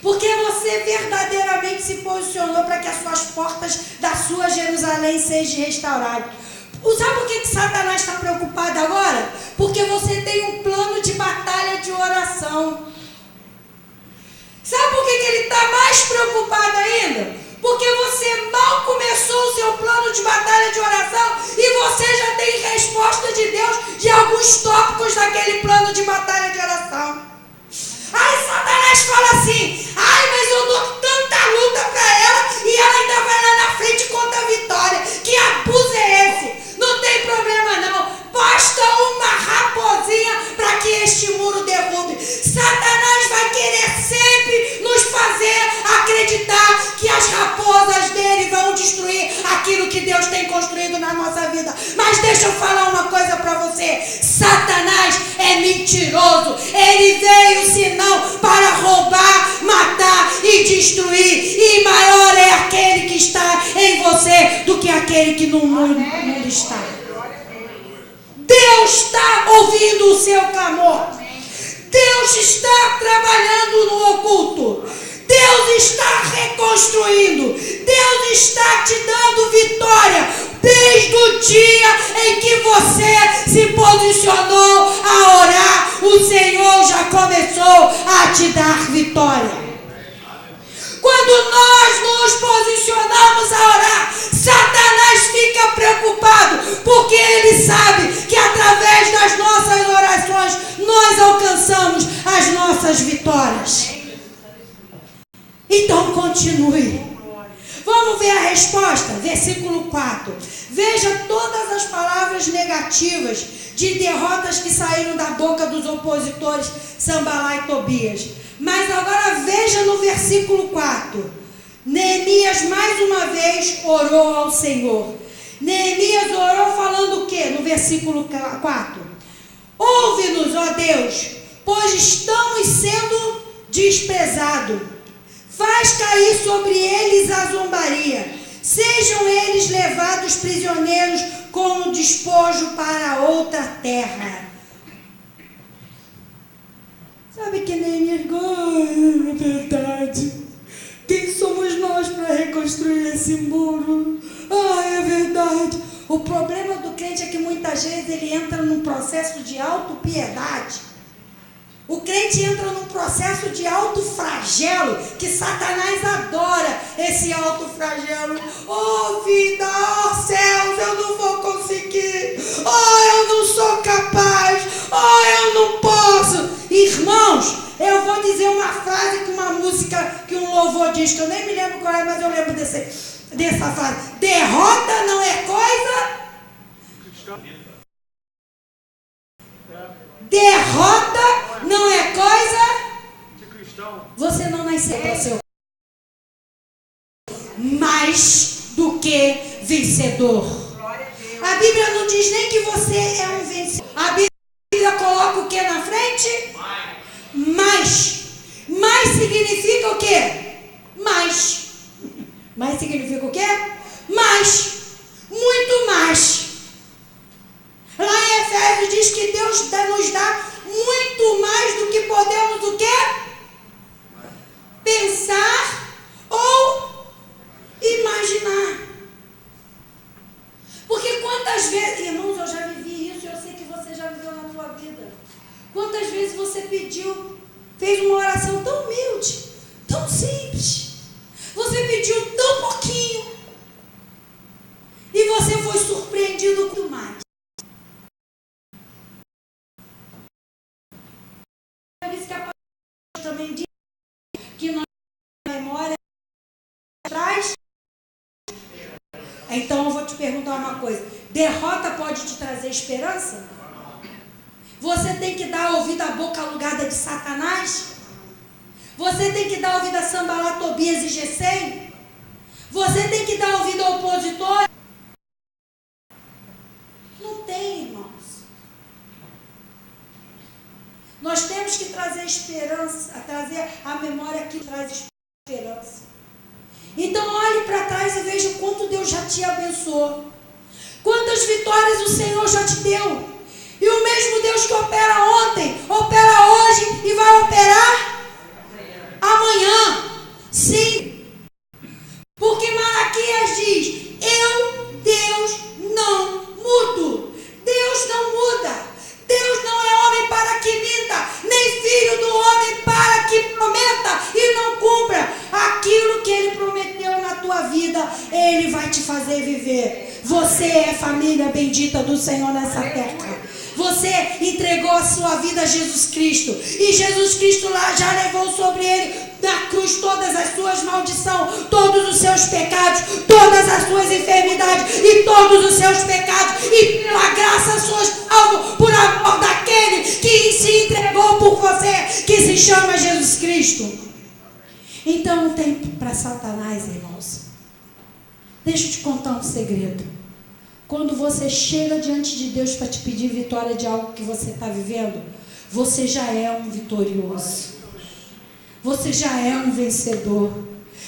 Porque você verdadeiramente se posicionou para que as suas portas da sua Jerusalém sejam restauradas. Sabe por que Satanás está preocupado agora? Porque você tem um plano de batalha de oração. Sabe por que ele está mais preocupado ainda? Porque você mal começou o seu plano de batalha de oração e você já tem resposta de Deus de alguns tópicos daquele plano de batalha de oração. Aí Satanás fala assim, mas eu dou tanta luta para ela e ela ainda vai lá na frente e conta a vitória. Que abuso é esse? Não tem problema não. Basta uma raposinha para que este muro derrube. Satanás vai querer sempre nos fazer acreditar que as raposas dele vão destruir aquilo que Deus tem construído na nossa vida. Mas deixa eu falar uma coisa para você. Satanás é mentiroso. Ele veio senão para roubar, matar e destruir. E maior é aquele que está em você do que aquele que no mundo está. Deus está ouvindo o seu clamor. Deus está trabalhando no oculto. Deus está reconstruindo. Deus está te dando vitória. Desde o dia em que você se posicionou a orar, o Senhor já começou a te dar vitória. Quando nós nos posicionamos a orar, Satanás fica preocupado, porque ele sabe que através das nossas orações nós alcançamos as nossas vitórias. Então continue. Vamos ver a resposta, versículo 4. Veja todas as palavras negativas de derrotas que saíram da boca dos opositores Sanbalá e Tobias. Mas agora veja no versículo 4. Neemias mais uma vez orou ao Senhor. Neemias orou falando o que no versículo 4? Ouve-nos, ó Deus, pois estamos sendo desprezados. Faz cair sobre eles a zombaria. Sejam eles levados prisioneiros como despojo para outra terra. Sabe que Neemias, é verdade. Quem somos nós para reconstruir esse muro? É verdade. O problema do crente é que muitas vezes ele entra num processo de autopiedade. O crente entra num processo de autoflagelo, que Satanás adora esse autoflagelo. Vida, céus, eu não vou conseguir. Eu não sou capaz. Eu não posso. Irmãos, eu vou dizer uma frase que uma música, que um louvor diz, que eu nem me lembro qual é, mas eu lembro dessa frase. Derrota não é coisa... Derrota não é coisa... Você não nasceu para ser mais do que vencedor. A Bíblia não diz nem que você é um vencedor. A Bíblia coloca o que na frente? Mais. Mais significa o quê? Mais. Mais significa o quê? Mais. Muito mais. Lá em Efésios diz que Deus nos dá muito mais do que podemos o quê? Pensar ou imaginar. Porque quantas vezes, irmãos, eu já vivi isso, eu sei que você já viveu na sua vida. Quantas vezes você pediu, fez uma oração tão humilde, tão simples. Você pediu tão pouquinho. E você foi surpreendido com mais. Por isso que a palavra também diz que nossa memória traz. Então eu vou te perguntar uma coisa. Derrota pode te trazer esperança? Você tem que dar ouvido à boca alugada de Satanás? Você tem que dar ouvido a Sanbalat, Tobias e Gesem? Você tem que dar ouvido ao opositor? Não tem, irmãos. Nós temos que trazer esperança, trazer à memória aquilo que traz esperança. Então olhe para trás e veja o quanto Deus já te abençoou. Quantas vitórias o Senhor já te deu. E o mesmo Deus que opera ontem, opera hoje e vai operar amanhã. Sim. Porque Malaquias diz: eu, Deus, não mudo. Deus não muda. Deus não é homem para que minta, nem filho do homem para que prometa e não cumpra. Aquilo que Ele prometeu na tua vida, Ele vai te fazer viver. Você é família bendita do Senhor nessa terra. Você entregou a sua vida a Jesus Cristo. E Jesus Cristo lá já levou sobre Ele na cruz todas as suas maldições, todos os seus pecados, todas as suas enfermidades e todos os seus pecados. E pela graça sois salvos por amor daquele que se entregou por você, que se chama Jesus Cristo. Então não tem para Satanás, irmãos. Deixa eu te contar um segredo. Quando você chega diante de Deus para te pedir vitória de algo que você está vivendo, você já é um vitorioso. Você já é um vencedor.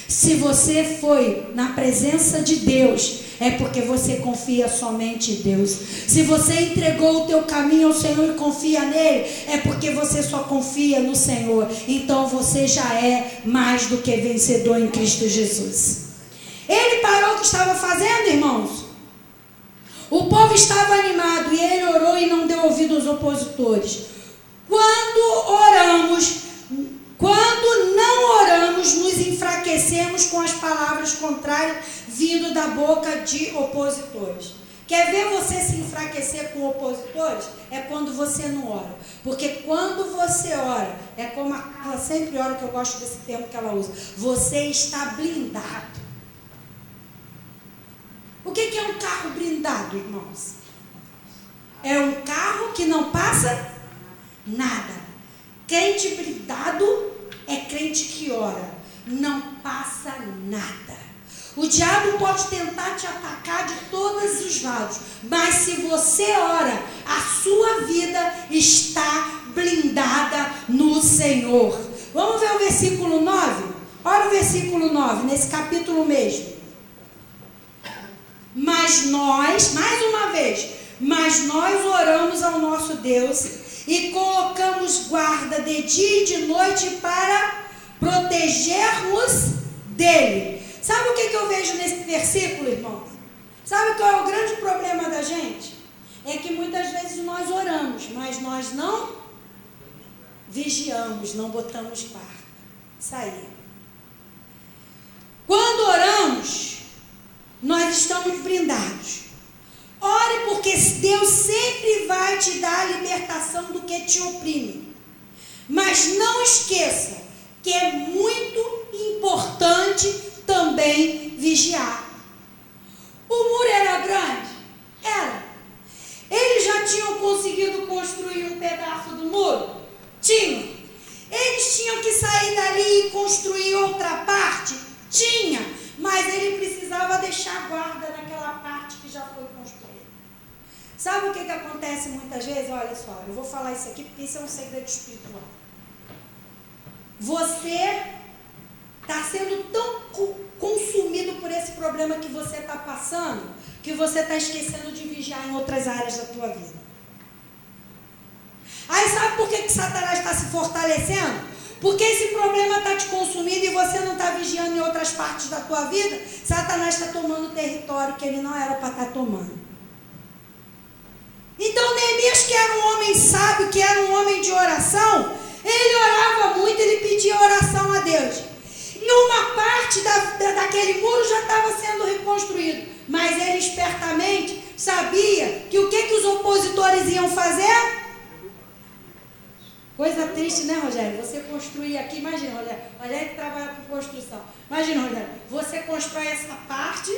Se você foi na presença de Deus, é porque você confia somente em Deus. Se você entregou o teu caminho ao Senhor e confia nele, é porque você só confia no Senhor. Então você já é mais do que vencedor em Cristo Jesus. Ele parou o que estava fazendo, irmãos. O povo estava animado e ele orou e não deu ouvido aos opositores. Quando não oramos, nos enfraquecemos com as palavras contrárias vindo da boca de opositores. Quer ver você se enfraquecer com opositores? É quando você não ora. Porque quando você ora, é como ela sempre ora, que eu gosto desse termo que ela usa. Você está blindado. O que é um carro blindado, irmãos? É um carro que não passa nada. Crente blindado é crente que ora. Não passa nada. O diabo pode tentar te atacar de todos os lados, mas se você ora, a sua vida está blindada no Senhor. Vamos ver o versículo 9? Olha o versículo 9, nesse capítulo mesmo. Mas nós, mais uma vez, mas nós oramos ao nosso Deus e colocamos guarda de dia e de noite para protegermos dele. Sabe o que eu vejo nesse versículo, irmãos? Sabe qual é o grande problema da gente? É que muitas vezes nós oramos, mas nós não vigiamos, não botamos guarda. Isso aí. Quando oramos, nós estamos blindados. Ore, porque Deus sempre vai te dar a libertação do que te oprime. Mas não esqueça que é muito importante também vigiar. O muro era grande? Era. Eles já tinham conseguido construir um pedaço do muro? Tinham. Eles tinham que sair dali e construir outra parte? Tinha. Mas ele precisava deixar guarda naquela parte que já foi construída. Sabe o que acontece muitas vezes? Olha só, eu vou falar isso aqui porque isso é um segredo espiritual. Você está sendo tão consumido por esse problema que você está passando, que você está esquecendo de vigiar em outras áreas da tua vida. Aí sabe por que Satanás está se fortalecendo? Porque esse problema está te consumindo e você não está vigiando em outras partes da tua vida. Satanás está tomando território que ele não era para estar tomando. Então Neemias, que era um homem sábio, que era um homem de oração, ele orava muito, ele pedia oração a Deus. E uma parte daquele muro já estava sendo reconstruído. Mas ele espertamente sabia que o que os opositores iam fazer? Coisa triste, né, Rogério? Você construir aqui, imagina, Rogério que trabalha com construção. Imagina, Rogério, você constrói essa parte,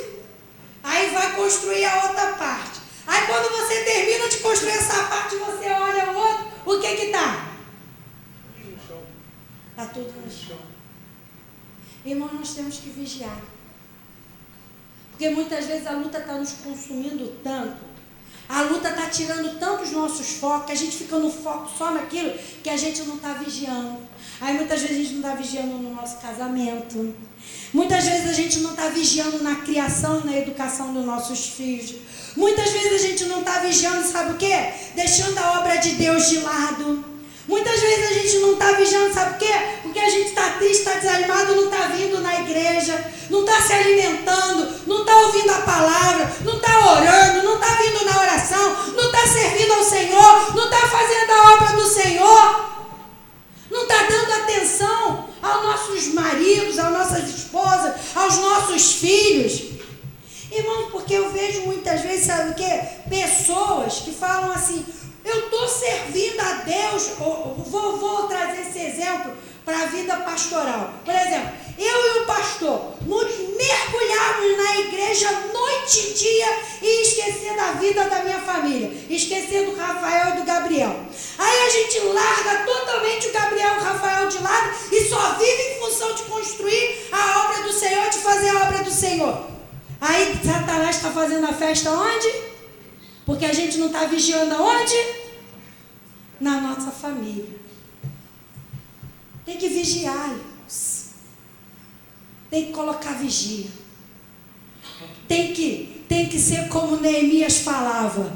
aí vai construir a outra parte. Aí quando você termina de construir essa parte, você olha o outro, o que que tá? Está tudo no chão. Irmão, nós temos que vigiar. Porque muitas vezes a luta está nos consumindo tanto. A luta está tirando tanto os nossos focos, que a gente fica no foco só naquilo que a gente não está vigiando. Aí muitas vezes a gente não está vigiando no nosso casamento. Muitas vezes a gente não está vigiando na criação e na educação dos nossos filhos. Muitas vezes a gente não está vigiando, sabe o quê? Deixando a obra de Deus de lado. Muitas vezes a gente não está vigiando, sabe o quê? Porque a gente está triste, está desanimado, não está vindo na igreja, não está se alimentando, não está ouvindo a palavra, não está orando, não está vindo na oração, não está servindo ao Senhor, não está fazendo a obra do Senhor, não está dando atenção aos nossos maridos, às nossas esposas, aos nossos filhos. Irmãos, porque eu vejo muitas vezes, sabe o quê? Pessoas que falam assim: eu estou servindo a Deus. Vou trazer esse exemplo para a vida pastoral. Por exemplo, eu e o pastor nos mergulhamos na igreja noite e dia e esquecer da vida da minha família, esquecer do Rafael e do Gabriel. Aí a gente larga totalmente o Gabriel e o Rafael de lado e só vive em função de construir a obra do Senhor, de fazer a obra do Senhor. Aí Satanás está fazendo a festa onde? Porque a gente não está vigiando aonde? Na nossa família. Tem que vigiar, irmãos. Tem que colocar vigia. Tem que ser como Neemias falava: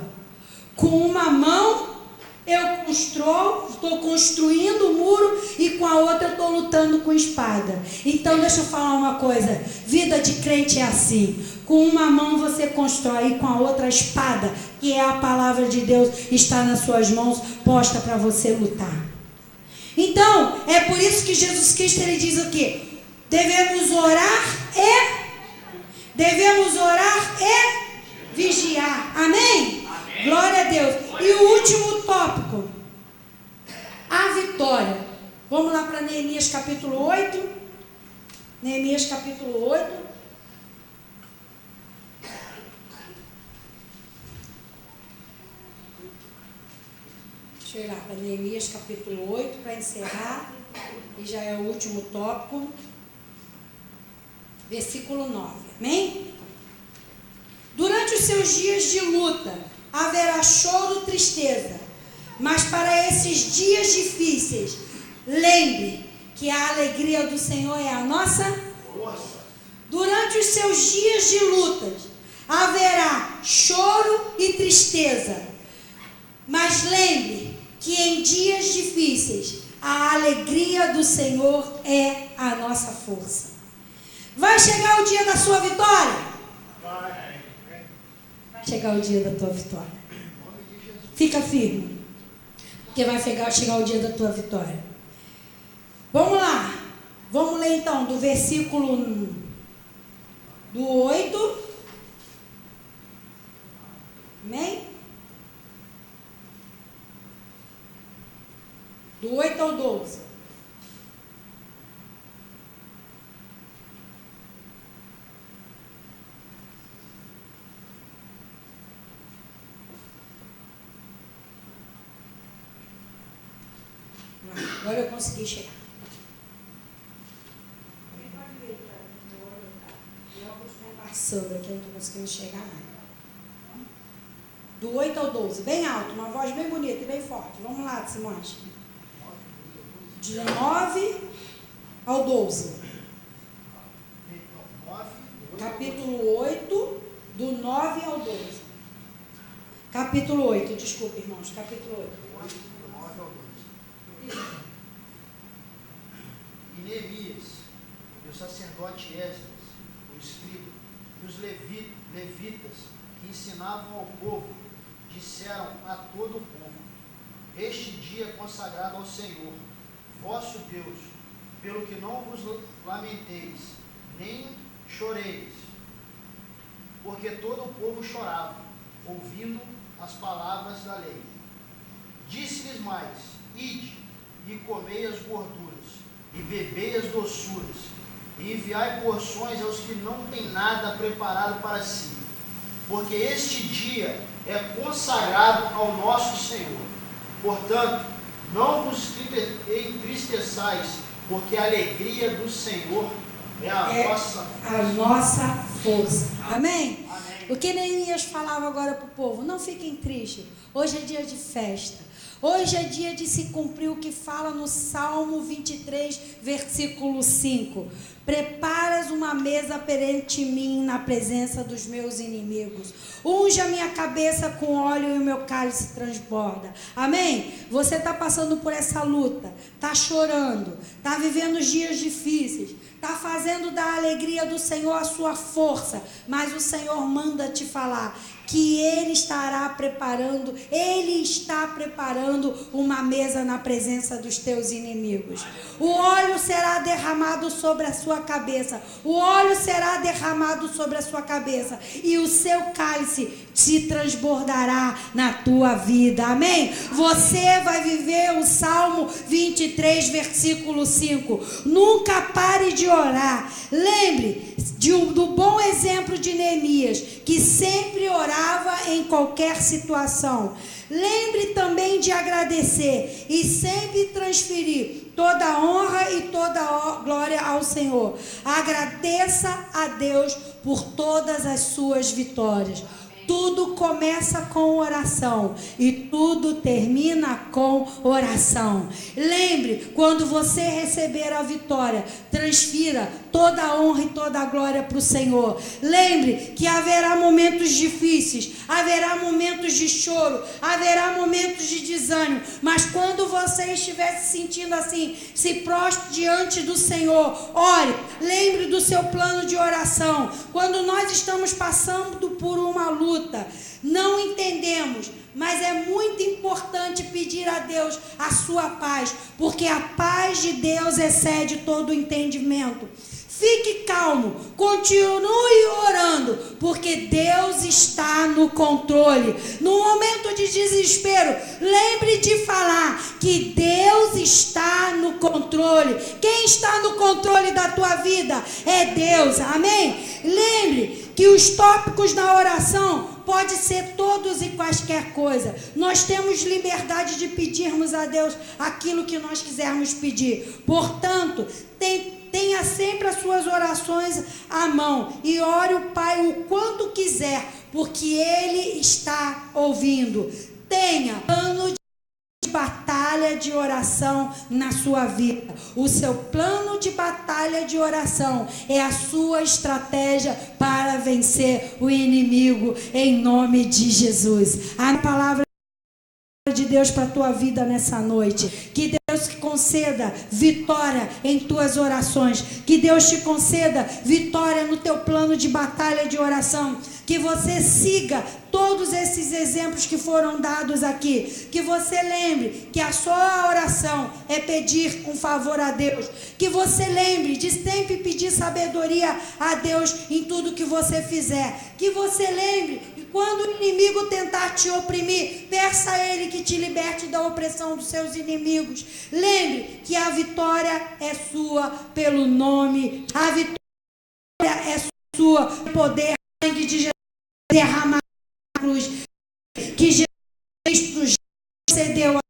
com uma mão eu estou construindo o muro e com a outra eu estou lutando com espada. Então deixa eu falar uma coisa: vida de crente é assim. Com uma mão você constrói e com a outra a espada, que é a palavra de Deus, está nas suas mãos, posta para você lutar. Então, é por isso que Jesus Cristo ele diz o quê? Devemos orar e vigiar. Amém? Amém? Glória a Deus. E o último tópico, a vitória. Vamos lá para Neemias capítulo 8. Neemias capítulo 8. Deixa eu ir lá para Neemias capítulo 8 para encerrar. E já é o último tópico. Versículo 9. Amém? Durante os seus dias de luta haverá choro e tristeza. Mas para esses dias difíceis, lembre que a alegria do Senhor é a nossa força. Durante os seus dias de lutas haverá choro e tristeza. Mas lembre que em dias difíceis a alegria do Senhor é a nossa força. Vai chegar o dia da sua vitória? Vai chegar o dia da tua vitória. Fica firme, porque vai chegar o dia da tua vitória. Vamos lá. Vamos ler então do versículo do 8. Amém? Do 8 ao 12. Agora eu consegui chegar. Passando aqui, eu não estou conseguindo chegar mais. Do 8 ao 12, bem alto, uma voz bem bonita e bem forte. Vamos lá, Simões. De 9 ao 12. Capítulo 8, do 9 ao 12. Capítulo 8, desculpe, irmãos. Capítulo 8. Do 9 ao 12. E Neemias, e o sacerdote Esdras, o escriba, e os levitas que ensinavam ao povo, disseram a todo o povo: este dia é consagrado ao Senhor, vosso Deus, pelo que não vos lamenteis, nem choreis. Porque todo o povo chorava, ouvindo as palavras da lei. Disse-lhes mais: ide e comei as gorduras, e bebei as doçuras, e enviai porções aos que não têm nada preparado para si, porque este dia é consagrado ao nosso Senhor. Portanto, não vos entristeçais, porque a alegria do Senhor é a nossa força. Amém? Amém. O que Neemias falava agora para o povo: não fiquem tristes, hoje é dia de festa. Hoje é dia de se cumprir o que fala no Salmo 23, versículo 5. Preparas uma mesa perante mim na presença dos meus inimigos. Unge a minha cabeça com óleo e o meu cálice transborda. Amém? Você está passando por essa luta, está chorando, está vivendo dias difíceis, está fazendo da alegria do Senhor a sua força, mas o Senhor manda te falar que Ele está preparando uma mesa na presença dos teus inimigos. O óleo será derramado sobre a sua cabeça. O óleo será derramado sobre a sua cabeça. E o seu cálice se transbordará na tua vida. Amém? Você vai viver o Salmo 23, versículo 5. Nunca pare de orar. Lembre do bom exemplo de Neemias, que sempre orava em qualquer situação. Lembre também de agradecer e sempre transferir toda a honra e toda a glória ao Senhor. Agradeça a Deus por todas as suas vitórias. Tudo começa com oração e tudo termina com oração. Lembre, quando você receber a vitória, transfira toda a honra e toda a glória para o Senhor. Lembre que haverá momentos difíceis, haverá momentos de choro, haverá momentos de desânimo, mas quando você estiver se sentindo assim, se prostre diante do Senhor, ore, lembre do seu plano de oração. Quando nós estamos passando por uma luta, não entendemos, mas é muito importante pedir a Deus a sua paz, porque a paz de Deus excede todo o entendimento. Fique calmo, continue orando, porque Deus está no controle. No momento de desespero, lembre de falar que Deus está no controle. Quem está no controle da tua vida é Deus, amém? Lembre que os tópicos da oração pode ser todos e quaisquer coisa. Nós temos liberdade de pedirmos a Deus aquilo que nós quisermos pedir. Portanto, tenha sempre as suas orações à mão e ore o Pai o quanto quiser, porque Ele está ouvindo. Tenha plano de batalha de oração na sua vida. O seu plano de batalha de oração é a sua estratégia para vencer o inimigo, em nome de Jesus. A palavra de Deus para a tua vida nessa noite. Que Deus te conceda vitória em tuas orações. Que Deus te conceda vitória no teu plano de batalha de oração. Que você siga todos esses exemplos que foram dados aqui. Que você lembre que a sua oração é pedir um favor a Deus. Que você lembre de sempre pedir sabedoria a Deus em tudo que você fizer. Que você lembre, quando o inimigo tentar te oprimir, peça a Ele que te liberte da opressão dos seus inimigos. Lembre que a vitória é sua pelo nome. A vitória é sua pelo poder, sangue de Jesus derramado na cruz. Que Jesus Cristo já cedeu a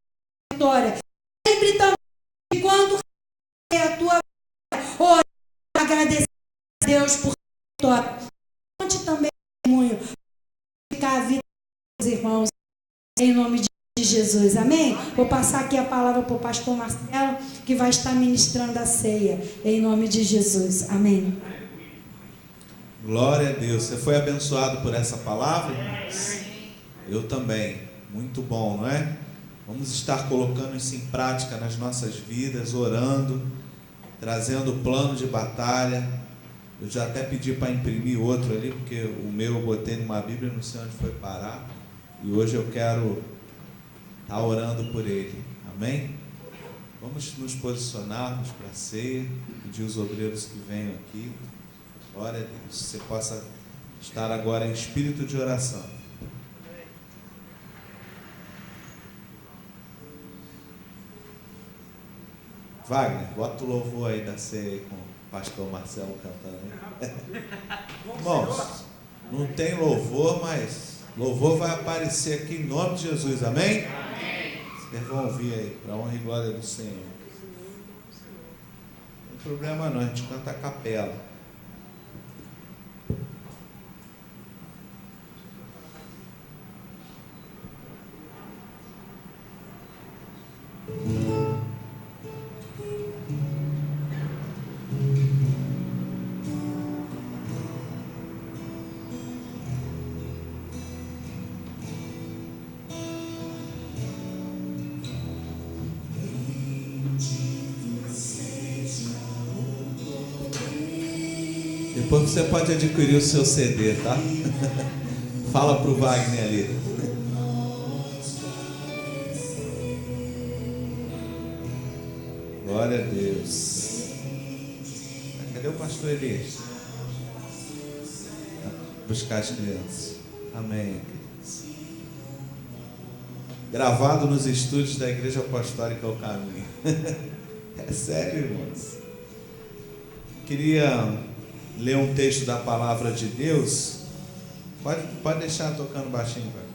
vitória. Lembre também que quando é a tua vitória, ore, agradecer a Deus por vitória. Conte também testemunho. A vida dos irmãos, em nome de Jesus, amém? Vou passar aqui a palavra para o pastor Marcelo, que vai estar ministrando a ceia, em nome de Jesus, amém. Glória a Deus. Você foi abençoado por essa palavra, irmãos? Eu também, muito bom, não é? Vamos estar colocando isso em prática nas nossas vidas, orando, trazendo o plano de batalha. Eu já até pedi para imprimir outro ali, porque o meu eu botei numa Bíblia, não sei onde foi parar. E hoje eu quero estar orando por ele. Amém? Vamos nos posicionarmos para a ceia, pedir os obreiros que venham aqui. Glória a Deus. Você possa estar agora em espírito de oração. Wagner, bota o louvor aí da ceia aí com o pastor Marcelo cantando. Irmãos, não tem louvor, mas louvor vai aparecer aqui em nome de Jesus, amém? Vocês vão ouvir aí, para a honra e glória do Senhor. problema não, a gente canta a capela. Depois você pode adquirir o seu CD, tá? Fala pro Wagner ali. Glória a Deus. Cadê o pastor Elias? Buscar as crianças. Amém, queridos. Gravado nos estúdios da Igreja Apostólica O Caminho. É sério, irmãos. Queria ler um texto da palavra de Deus. Pode deixar tocando baixinho, velho.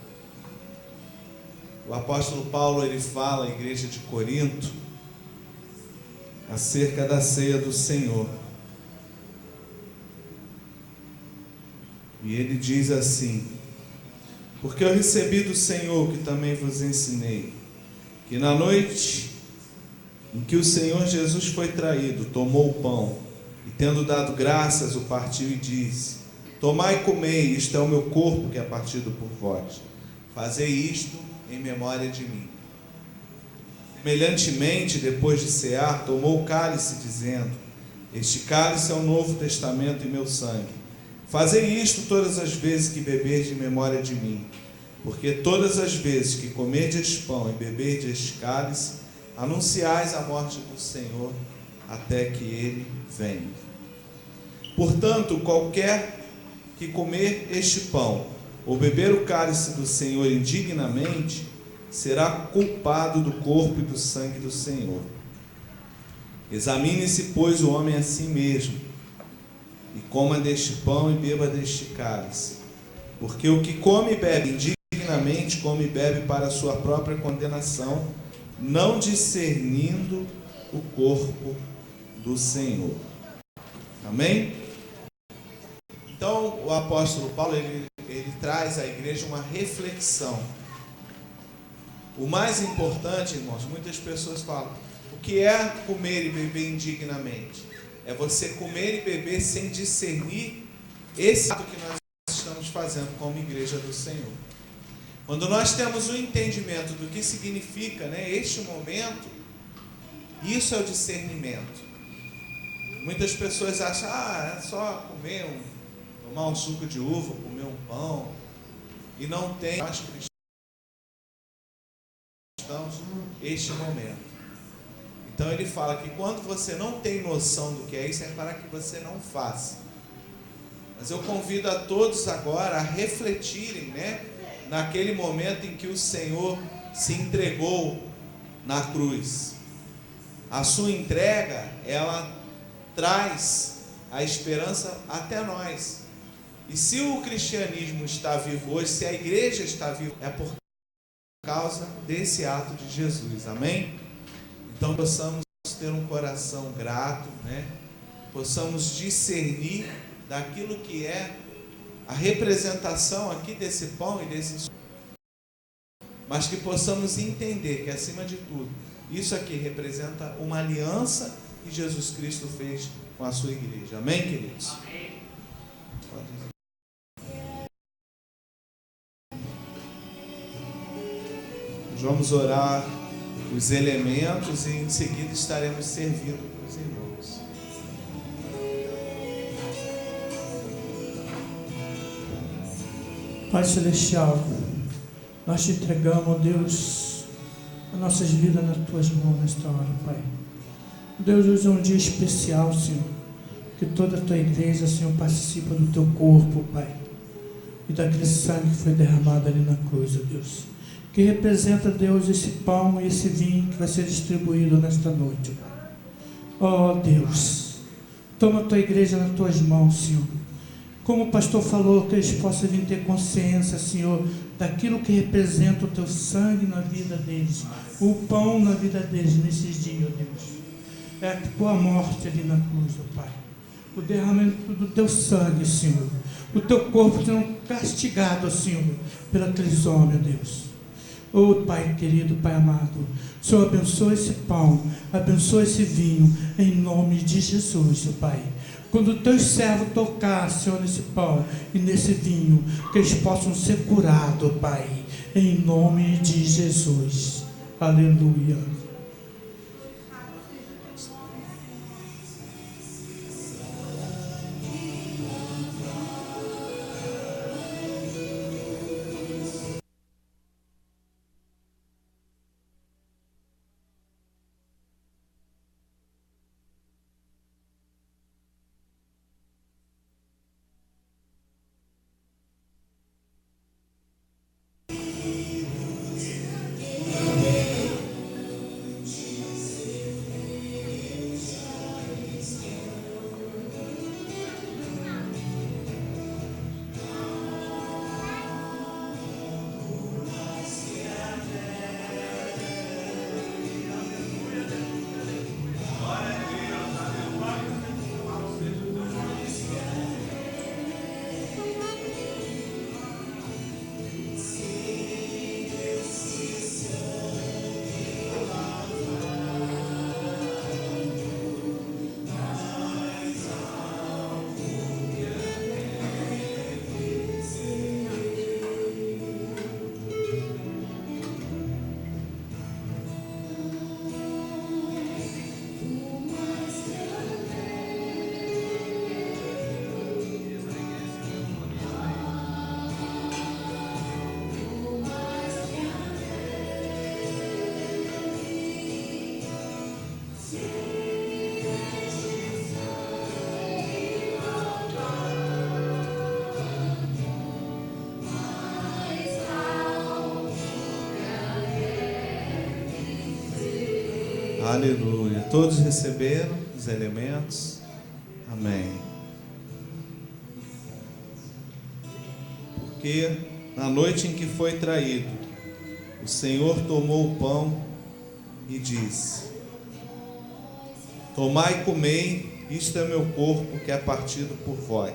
O apóstolo Paulo, ele fala à igreja de Corinto acerca da ceia do Senhor. E ele diz assim: porque eu recebi do Senhor, que também vos ensinei, que na noite em que o Senhor Jesus foi traído, tomou o pão, e tendo dado graças, o partiu e disse: tomai e comei, isto é o meu corpo que é partido por vós. Fazei isto em memória de mim. Semelhantemente, depois de cear, tomou o cálice, dizendo: este cálice é o novo testamento em meu sangue. Fazei isto todas as vezes que beberdes em memória de mim. Porque todas as vezes que comerdes pão e beberdes este cálice, anunciais a morte do Senhor até que ele venha. Portanto, qualquer que comer este pão ou beber o cálice do Senhor indignamente, será culpado do corpo e do sangue do Senhor. Examine-se, pois, o homem a si mesmo, e coma deste pão e beba deste cálice. Porque o que come e bebe indignamente, come e bebe para a sua própria condenação, não discernindo o corpo do Senhor. Amém? Então, o apóstolo Paulo, ele traz à igreja uma reflexão. O mais importante, irmãos, muitas pessoas falam: o que é comer e beber indignamente? É você comer e beber sem discernir esse ato que nós estamos fazendo como igreja do Senhor. Quando nós temos o entendimento do que significa, este momento, isso é o discernimento. Muitas pessoas acham: é só comer tomar um suco de uva, comer um pão, e não tem nós cristãos este momento. Então ele fala que quando você não tem noção do que é isso, é para que você não faça. Mas eu convido a todos agora a refletirem, naquele momento em que o Senhor se entregou na cruz. A sua entrega, ela traz a esperança até nós. E se o cristianismo está vivo hoje, se a igreja está viva, é por causa desse ato de Jesus. Amém? Então possamos ter um coração grato, possamos discernir daquilo que é a representação aqui desse pão e desse suco, mas que possamos entender que, acima de tudo, isso aqui representa uma aliança que Jesus Cristo fez com a sua igreja. Amém, queridos? Amém. Nós vamos orar os elementos e em seguida estaremos servindo para os irmãos. Pai Celestial, nós te entregamos, Deus, as nossas vidas nas tuas mãos nesta hora, Pai. Deus, hoje é um dia especial, Senhor, que toda a tua igreja, Senhor, participa do teu corpo, Pai, e daquele sangue que foi derramado ali na cruz, ó Deus, que representa, Deus, esse pão e esse vinho que vai ser distribuído nesta noite, Pai. Ó Deus, toma a tua igreja nas tuas mãos, Senhor. Como o pastor falou, que eles possam vir ter consciência, Senhor, daquilo que representa o teu sangue na vida deles, o pão na vida deles nesses dias, ó Deus. é a tua morte ali na cruz, ó Pai. O derramamento do teu sangue, Senhor. O teu corpo sendo castigado, Senhor, por aqueles homens, Deus. Oh Pai querido, Pai amado, o Senhor abençoa esse pão, abençoa esse vinho, em nome de Jesus, ó Pai. Quando os teus servos tocar, Senhor, nesse pão e nesse vinho, que eles possam ser curados, Pai, em nome de Jesus. Aleluia. Aleluia. Todos receberam os elementos? Amém. Porque na noite em que foi traído, o Senhor tomou o pão e disse: tomai e comei, isto é meu corpo que é partido por vós.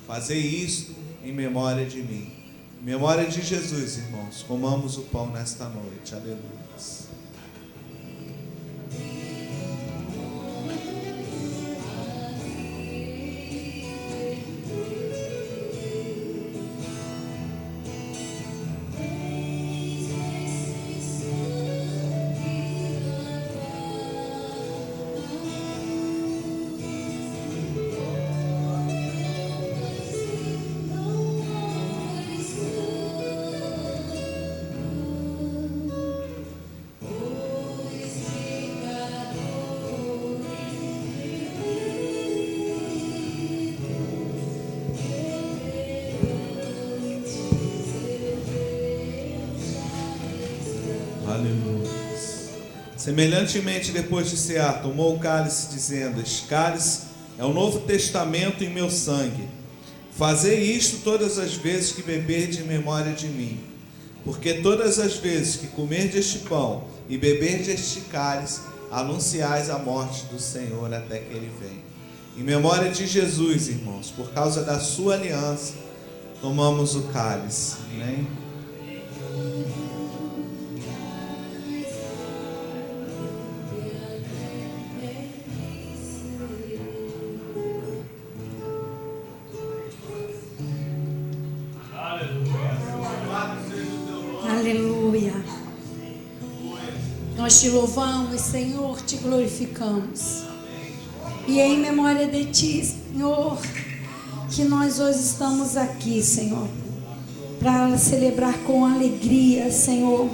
Fazei isto em memória de mim. Em memória de Jesus, irmãos, comamos o pão nesta noite. Aleluia. Semelhantemente, depois de cear, tomou o cálice, dizendo: este cálice é o novo testamento em meu sangue. Fazei isto todas as vezes que beberdes em memória de mim. Porque todas as vezes que comerdes este pão e beberdes este cálice, anunciais a morte do Senhor até que Ele venha. Em memória de Jesus, irmãos, por causa da sua aliança, tomamos o cálice. Amém? Aleluia. Nós te louvamos, Senhor, te glorificamos. E é em memória de ti, Senhor, que nós hoje estamos aqui, Senhor, para celebrar com alegria, Senhor.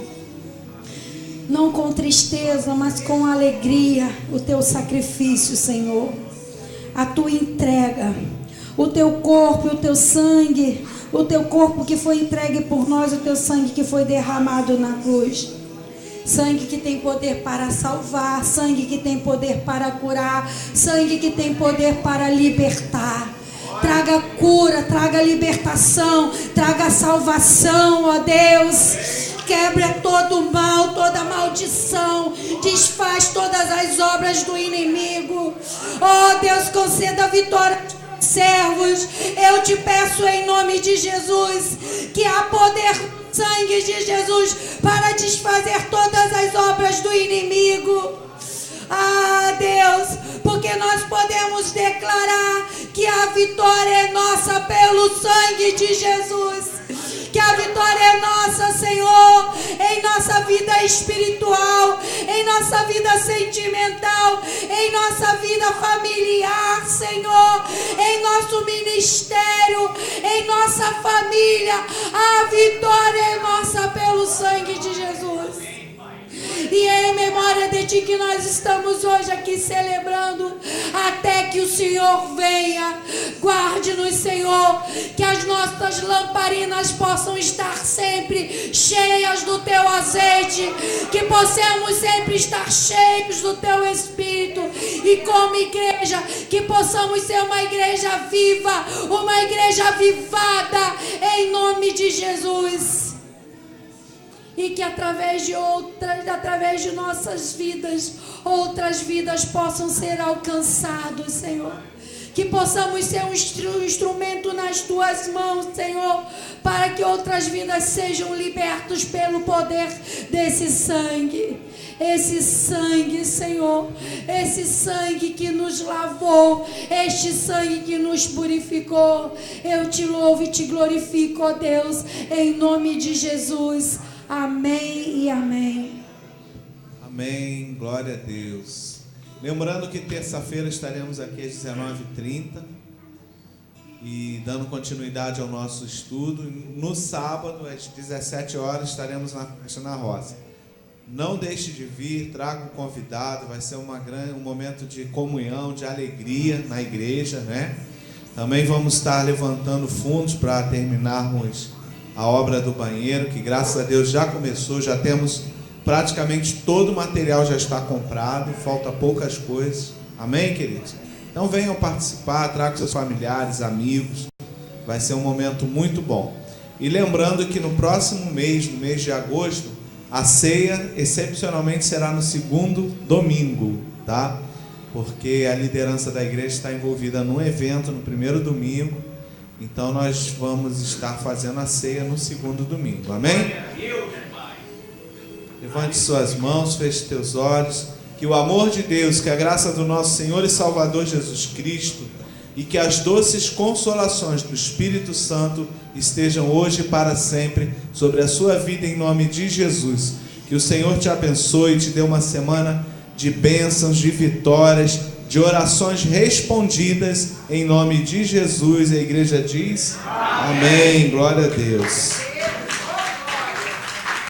Não com tristeza, mas com alegria o teu sacrifício, Senhor. A tua entrega, o teu corpo e o teu sangue. O teu corpo que foi entregue por nós, o teu sangue que foi derramado na cruz. Sangue que tem poder para salvar, sangue que tem poder para curar, sangue que tem poder para libertar. traga cura, traga libertação, traga salvação, ó Deus. Quebra todo o mal, toda maldição, desfaz todas as obras do inimigo. Oh Deus, conceda vitória aos servos. Eu te peço em nome de Jesus, que há poder no sangue de Jesus para desfazer todas as obras do inimigo. Ah, Deus, porque nós podemos declarar que a vitória é nossa pelo sangue de Jesus. Que a vitória é nossa, Senhor, em nossa vida espiritual, em nossa vida sentimental, em nossa vida familiar, Senhor, em nosso ministério, em nossa família. A vitória é nossa pelo sangue de Jesus. E é em memória de Ti que nós estamos hoje aqui celebrando, até que o Senhor venha. Guarde-nos, Senhor, que as nossas lamparinas possam estar sempre cheias do Teu azeite, que possamos sempre estar cheios do Teu Espírito, e como igreja, que possamos ser uma igreja viva, uma igreja avivada, em nome de Jesus. E que através de nossas vidas, outras vidas possam ser alcançadas, Senhor. Que possamos ser um instrumento nas Tuas mãos, Senhor, para que outras vidas sejam libertas pelo poder desse sangue. Esse sangue, Senhor, esse sangue que nos lavou, este sangue que nos purificou. Eu Te louvo e Te glorifico, ó Deus, em nome de Jesus. Amém e amém. Amém, glória a Deus. Lembrando que terça-feira estaremos aqui às 19h30 e dando continuidade ao nosso estudo. No sábado, às 17 horas, estaremos na Festa na Roça. Não deixe de vir, traga um convidado, vai ser um momento de comunhão, de alegria na igreja, né? Também vamos estar levantando fundos para terminarmos a obra do banheiro, que graças a Deus já começou, já temos praticamente todo o material já está comprado, falta poucas coisas. Amém, queridos? Então venham participar, tragam seus familiares, amigos, vai ser um momento muito bom. E lembrando que no próximo mês, no mês de agosto, a ceia excepcionalmente será no segundo domingo, tá? Porque a liderança da igreja está envolvida num evento no primeiro domingo. Então nós vamos estar fazendo a ceia no segundo domingo, amém? Levante suas mãos, feche teus olhos. Que o amor de Deus, que a graça do nosso Senhor e Salvador Jesus Cristo e que as doces consolações do Espírito Santo estejam hoje e para sempre sobre a sua vida, em nome de Jesus. Que o Senhor te abençoe e te dê uma semana de bênçãos, de vitórias, de orações respondidas, em nome de Jesus. A igreja diz amém, glória a Deus.